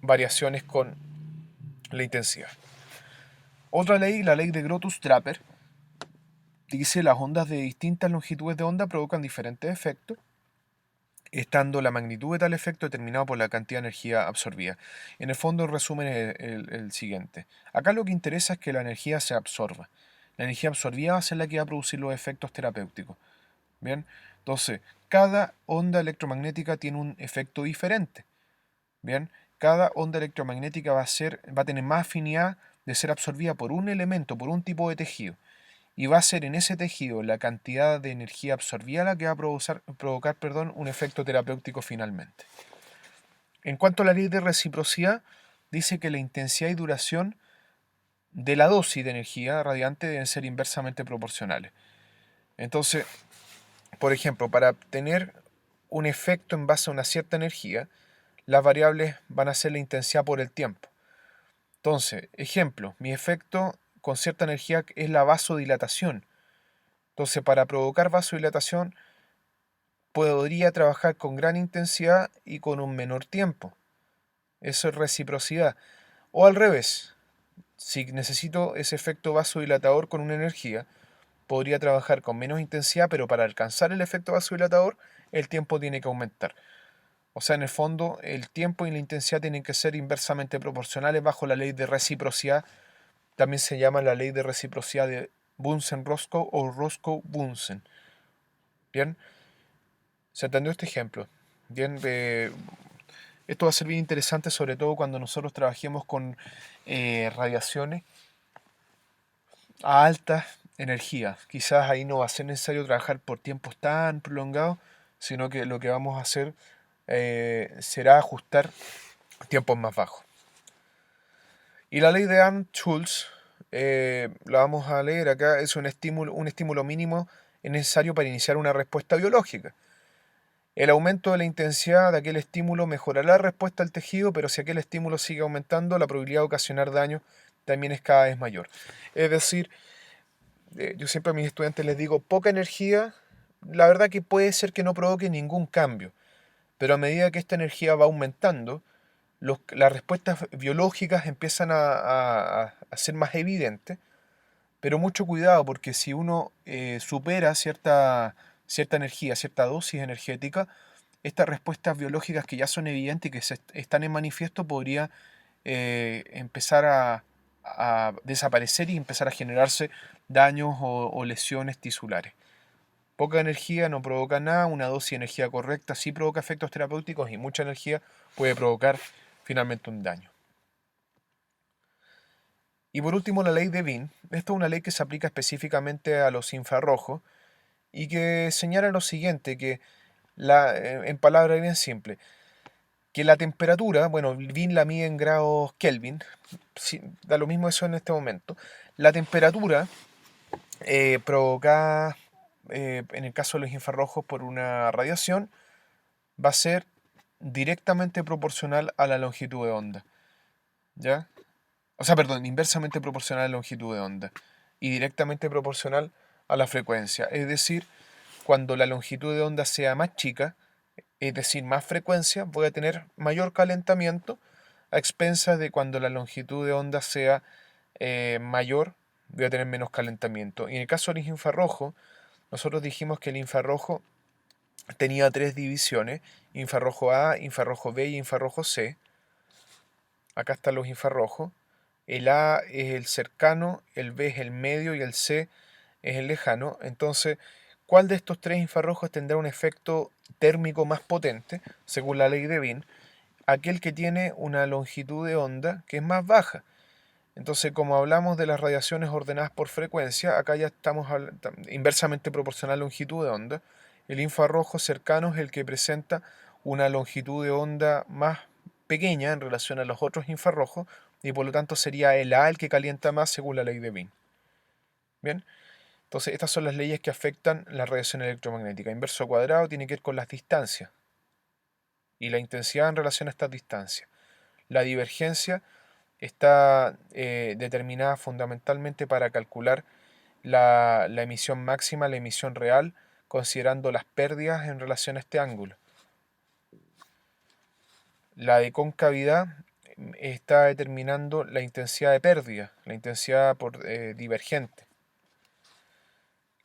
variaciones con la intensidad. Otra ley, la ley de Grotus-Draper, dice las ondas de distintas longitudes de onda provocan diferentes efectos, estando la magnitud de tal efecto determinado por la cantidad de energía absorbida. En el fondo, el resumen es el siguiente. Acá lo que interesa es que la energía se absorba. La energía absorbida va a ser la que va a producir los efectos terapéuticos. Bien, entonces, cada onda electromagnética tiene un efecto diferente. Bien, cada onda electromagnética va a tener más afinidad de ser absorbida por un elemento, por un tipo de tejido. Y va a ser en ese tejido la cantidad de energía absorbida la que va a provocar un efecto terapéutico finalmente. En cuanto a la ley de reciprocidad, dice que la intensidad y duración de la dosis de energía radiante deben ser inversamente proporcionales. Entonces, por ejemplo, para obtener un efecto en base a una cierta energía, las variables van a ser la intensidad por el tiempo. Entonces, ejemplo, mi efecto con cierta energía es la vasodilatación. Entonces, para provocar vasodilatación, podría trabajar con gran intensidad y con un menor tiempo. Eso es reciprocidad. O al revés, si necesito ese efecto vasodilatador con una energía, podría trabajar con menos intensidad, pero para alcanzar el efecto vasodilatador, el tiempo tiene que aumentar. O sea, en el fondo, el tiempo y la intensidad tienen que ser inversamente proporcionales bajo la ley de reciprocidad. También se llama la ley de reciprocidad de Bunsen-Roscoe o Roscoe-Bunsen. ¿Bien? ¿Se entendió este ejemplo? Bien, esto va a ser bien interesante, sobre todo cuando nosotros trabajemos con radiaciones a alta energía. Quizás ahí no va a ser necesario trabajar por tiempos tan prolongados, sino que lo que vamos a hacer será ajustar tiempos más bajos. Y la ley de Arndt-Schulz, la vamos a leer acá, es un estímulo mínimo necesario para iniciar una respuesta biológica. El aumento de la intensidad de aquel estímulo mejorará la respuesta al tejido, pero si aquel estímulo sigue aumentando, la probabilidad de ocasionar daño también es cada vez mayor. Es decir, yo siempre a mis estudiantes les digo, poca energía, la verdad que puede ser que no provoque ningún cambio, pero a medida que esta energía va aumentando, las respuestas biológicas empiezan a ser más evidentes, pero mucho cuidado porque si uno supera cierta energía, cierta dosis energética, estas respuestas biológicas que ya son evidentes y que están en manifiesto podría empezar a desaparecer y empezar a generarse daños o lesiones tisulares. Poca energía no provoca nada, una dosis de energía correcta sí provoca efectos terapéuticos y mucha energía puede provocar finalmente un daño. Y por último, la ley de Wien. Esta es una ley que se aplica específicamente a los infrarrojos y que señala lo siguiente, que en palabras bien simples, que la temperatura, bueno, Wien la mide en grados Kelvin, sí, da lo mismo eso en este momento, la temperatura provocada en el caso de los infrarrojos por una radiación va a ser directamente proporcional a la longitud de onda, ¿ya? O sea, perdón, inversamente proporcional a la longitud de onda y directamente proporcional a la frecuencia. Es decir, cuando la longitud de onda sea más chica, es decir, más frecuencia, voy a tener mayor calentamiento a expensas de cuando la longitud de onda sea mayor, voy a tener menos calentamiento. Y en el caso del infrarrojo, nosotros dijimos que el infrarrojo tenía tres divisiones, infrarrojo A, infrarrojo B y infrarrojo C. Acá están los infrarrojos. El A es el cercano, el B es el medio y el C es el lejano. Entonces, ¿cuál de estos tres infrarrojos tendrá un efecto térmico más potente, según la ley de Wien? Aquel que tiene una longitud de onda que es más baja. Entonces, como hablamos de las radiaciones ordenadas por frecuencia, acá ya estamos inversamente proporcional a la longitud de onda. El infrarrojo cercano es el que presenta una longitud de onda más pequeña en relación a los otros infrarrojos y por lo tanto sería el A el que calienta más según la ley de Wien. Bien, entonces estas son las leyes que afectan la radiación electromagnética. Inverso cuadrado tiene que ver con las distancias y la intensidad en relación a estas distancias. La divergencia está determinada fundamentalmente para calcular la emisión máxima, la emisión real, considerando las pérdidas en relación a este ángulo. La de concavidad está determinando la intensidad de pérdida, la intensidad por divergente.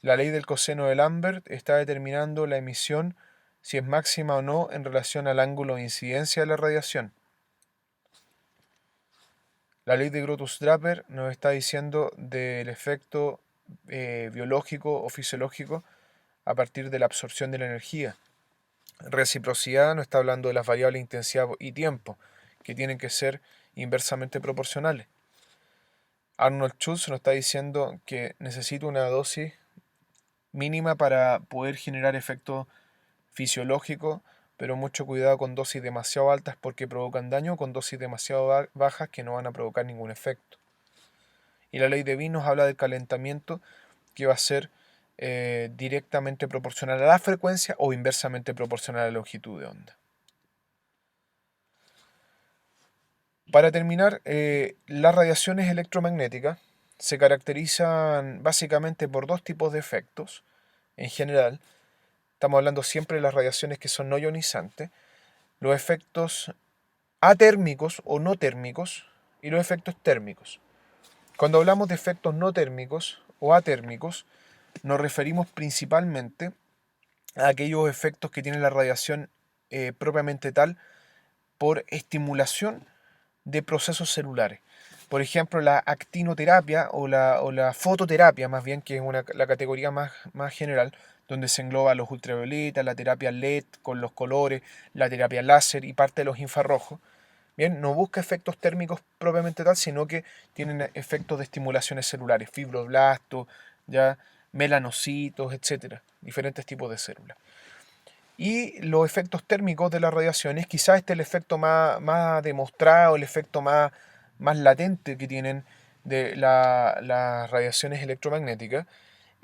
La ley del coseno de Lambert está determinando la emisión, si es máxima o no, en relación al ángulo de incidencia de la radiación. La ley de Grotus-Draper nos está diciendo del efecto biológico o fisiológico a partir de la absorción de la energía. Reciprocidad nos está hablando de las variables intensidad y tiempo, que tienen que ser inversamente proporcionales. Arnold Schulz nos está diciendo que necesito una dosis mínima para poder generar efecto fisiológico, pero mucho cuidado con dosis demasiado altas porque provocan daño, con dosis demasiado bajas que no van a provocar ningún efecto. Y la ley de Wien nos habla del calentamiento que va a ser directamente proporcional a la frecuencia o inversamente proporcional a la longitud de onda. Para terminar, las radiaciones electromagnéticas se caracterizan básicamente por dos tipos de efectos. En general, estamos hablando siempre de las radiaciones que son no ionizantes, los efectos atérmicos o no térmicos y los efectos térmicos. Cuando hablamos de efectos no térmicos o atérmicos, nos referimos principalmente a aquellos efectos que tiene la radiación propiamente tal por estimulación de procesos celulares. Por ejemplo, la actinoterapia o la fototerapia, más bien, que es la categoría más general, donde se engloba los ultravioletas, la terapia LED con los colores, la terapia láser y parte de los infrarrojos. Bien, no busca efectos térmicos propiamente tal, sino que tienen efectos de estimulaciones celulares, fibroblastos, ya melanocitos, etcétera, diferentes tipos de células. Y los efectos térmicos de las radiaciones, quizás este es el efecto más demostrado, el efecto más latente que tienen de las radiaciones electromagnéticas,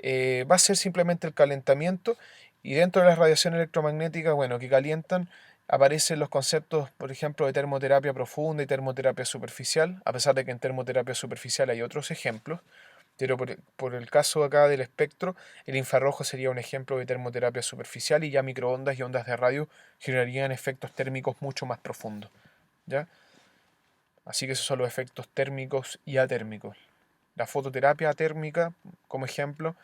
va a ser simplemente el calentamiento. Y dentro de las radiaciones electromagnéticas, bueno, que calientan, aparecen los conceptos, por ejemplo, de termoterapia profunda y termoterapia superficial, a pesar de que en termoterapia superficial hay otros ejemplos. Pero por el caso acá del espectro, el infrarrojo sería un ejemplo de termoterapia superficial, y ya microondas y ondas de radio generarían efectos térmicos mucho más profundos, ¿ya? Así que esos son los efectos térmicos y atérmicos. La fototerapia térmica, como ejemplo,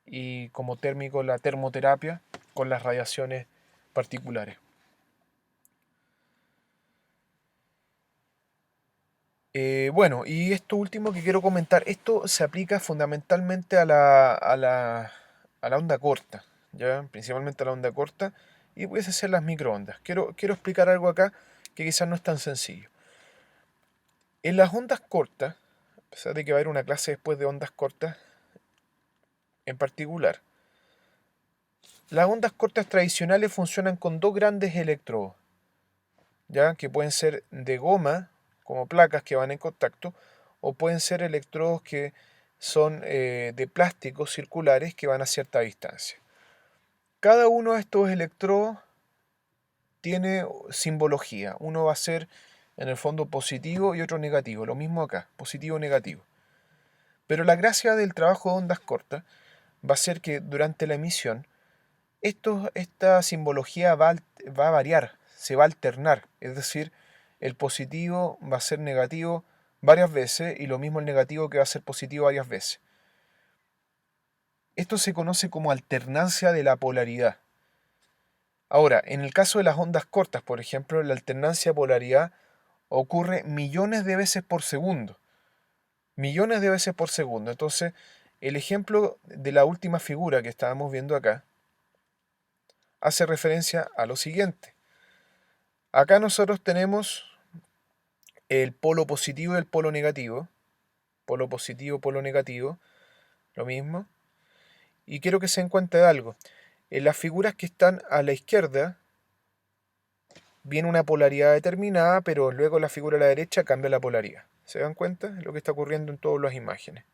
y como térmico la termoterapia con las radiaciones particulares. Bueno, y esto último que quiero comentar, esto se aplica fundamentalmente a la onda corta, ¿ya? Principalmente a la onda corta, y puede ser las microondas. Quiero explicar algo acá que quizás no es tan sencillo. En las ondas cortas, a pesar de que va a haber una clase después de ondas cortas en particular, las ondas cortas tradicionales funcionan con dos grandes electrodos, ¿ya? Que pueden ser de goma, como placas que van en contacto, o pueden ser electrodos que son de plástico circulares que van a cierta distancia. Cada uno de estos electrodos tiene simbología. Uno va a ser en el fondo positivo y otro negativo. Lo mismo acá, positivo y negativo. Pero la gracia del trabajo de ondas cortas va a ser que durante la emisión esta simbología va a variar, se va a alternar. Es decir, el positivo va a ser negativo varias veces y lo mismo el negativo que va a ser positivo varias veces. Esto se conoce como alternancia de la polaridad. Ahora, en el caso de las ondas cortas, por ejemplo, la alternancia de polaridad ocurre millones de veces por segundo. Millones de veces por segundo. Entonces, el ejemplo de la última figura que estábamos viendo acá hace referencia a lo siguiente. Acá nosotros tenemos el polo positivo y el polo negativo. Polo positivo, polo negativo, lo mismo. Y quiero que se den cuenta de algo. En las figuras que están a la izquierda viene una polaridad determinada, pero luego en la figura a la derecha cambia la polaridad. ¿Se dan cuenta? Es lo que está ocurriendo en todas las imágenes.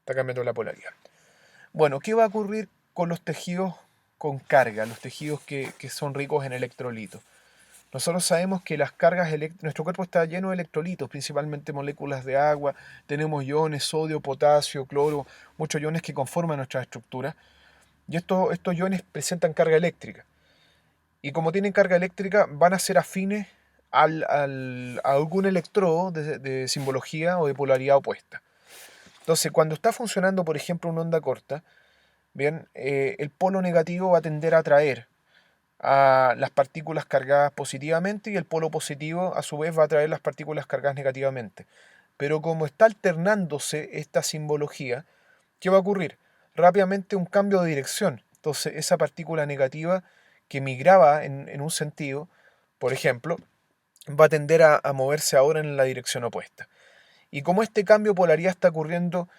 Está cambiando la polaridad. Bueno, ¿qué va a ocurrir con los tejidos con carga, los tejidos que son ricos en electrolitos? Nosotros sabemos que las cargas nuestro cuerpo está lleno de electrolitos, principalmente moléculas de agua, tenemos iones, sodio, potasio, cloro, muchos iones que conforman nuestra estructura, y estos iones presentan carga eléctrica. Y como tienen carga eléctrica, van a ser afines a algún electrodo de simbología o de polaridad opuesta. Entonces, cuando está funcionando, por ejemplo, una onda corta, bien, el polo negativo va a tender a atraer a las partículas cargadas positivamente y el polo positivo a su vez va a atraer las partículas cargadas negativamente. Pero como está alternándose esta simbología, ¿qué va a ocurrir? Rápidamente un cambio de dirección. Entonces esa partícula negativa que migraba en un sentido, por ejemplo, va a tender a moverse ahora en la dirección opuesta. Y como este cambio de polaridad está ocurriendo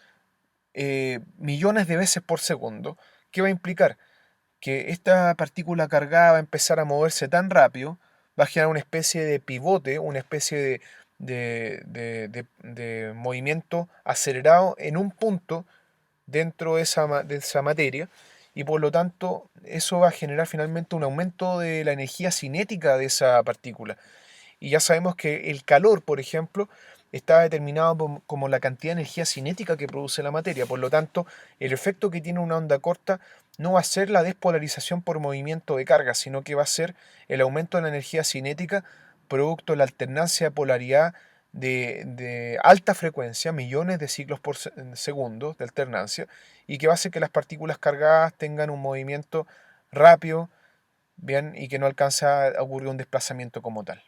millones de veces por segundo, ¿qué va a implicar? Que esta partícula cargada va a empezar a moverse tan rápido, va a generar una especie de pivote, una especie de movimiento acelerado en un punto dentro de esa materia, y por lo tanto eso va a generar finalmente un aumento de la energía cinética de esa partícula. Y ya sabemos que el calor, por ejemplo, está determinado como la cantidad de energía cinética que produce la materia. Por lo tanto, el efecto que tiene una onda corta no va a ser la despolarización por movimiento de carga, sino que va a ser el aumento de la energía cinética producto de la alternancia de polaridad de alta frecuencia, millones de ciclos por segundo de alternancia, y que va a hacer que las partículas cargadas tengan un movimiento rápido, bien, y que no alcanza a ocurrir un desplazamiento como tal.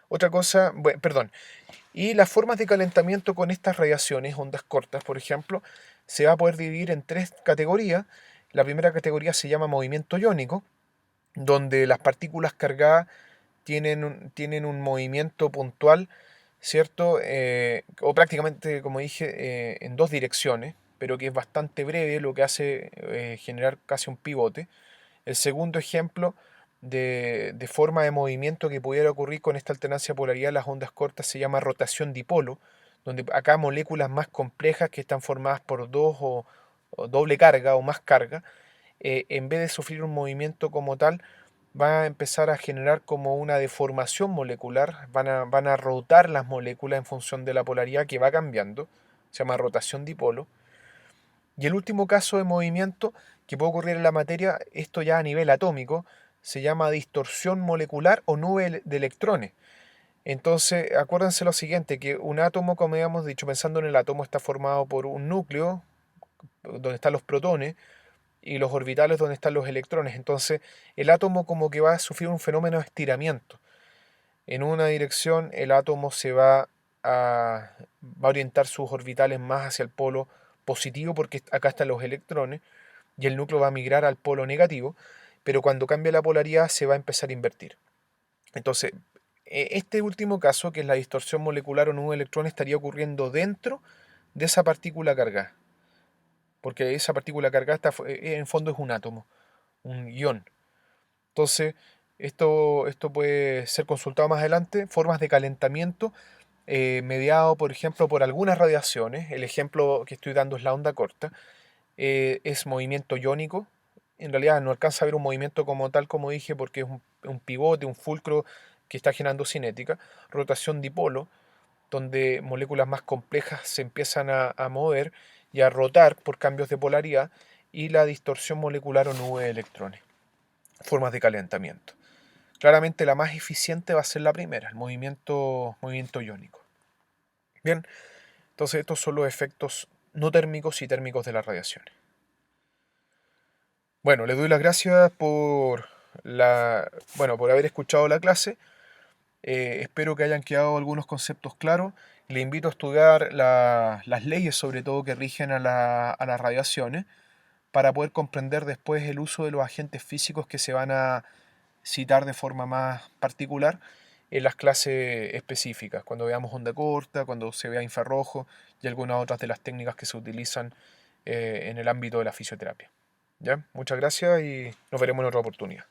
Otra cosa, bueno, perdón, y las formas de calentamiento con estas radiaciones, ondas cortas, por ejemplo, se va a poder dividir en tres categorías. La primera categoría se llama movimiento iónico, donde las partículas cargadas tienen un movimiento puntual, ¿cierto? O prácticamente, como dije, en dos direcciones, pero que es bastante breve, lo que hace generar casi un pivote. El segundo ejemplo de forma de movimiento que pudiera ocurrir con esta alternancia de polaridad en las ondas cortas se llama rotación dipolo, donde acá moléculas más complejas que están formadas por dos o doble carga o más carga, en vez de sufrir un movimiento como tal, va a empezar a generar como una deformación molecular, van a rotar las moléculas en función de la polaridad que va cambiando, se llama rotación dipolo. Y el último caso de movimiento que puede ocurrir en la materia, esto ya a nivel atómico, se llama distorsión molecular o nube de electrones. Entonces, acuérdense lo siguiente, que un átomo, como habíamos dicho, pensando en el átomo, está formado por un núcleo, donde están los protones, y los orbitales donde están los electrones. Entonces, el átomo como que va a sufrir un fenómeno de estiramiento. En una dirección, el átomo va a orientar sus orbitales más hacia el polo positivo, porque acá están los electrones, y el núcleo va a migrar al polo negativo, pero cuando cambia la polaridad se va a empezar a invertir. Entonces, este último caso, que es la distorsión molecular o nube de electrones, estaría ocurriendo dentro de esa partícula cargada, porque esa partícula cargada en fondo es un átomo, un ion. Entonces, esto puede ser consultado más adelante, formas de calentamiento mediado, por ejemplo, por algunas radiaciones. El ejemplo que estoy dando es la onda corta. Es movimiento iónico. En realidad no alcanza a ver un movimiento como tal, como dije, porque es un pivote, un fulcro que está generando cinética. Rotación dipolo, donde moléculas más complejas se empiezan a mover y a rotar por cambios de polaridad. Y la distorsión molecular o nube de electrones. Formas de calentamiento. Claramente la más eficiente va a ser la primera, el movimiento iónico. Bien, entonces estos son los efectos no térmicos y térmicos de las radiaciones. Bueno, les doy las gracias por haber escuchado la clase. Espero que hayan quedado algunos conceptos claros. Le invito a estudiar las leyes, sobre todo, que rigen a las radiaciones, para poder comprender después el uso de los agentes físicos que se van a citar de forma más particular en las clases específicas, cuando veamos onda corta, cuando se vea infrarrojo y algunas otras de las técnicas que se utilizan en el ámbito de la fisioterapia. ¿Ya? Muchas gracias y nos veremos en otra oportunidad.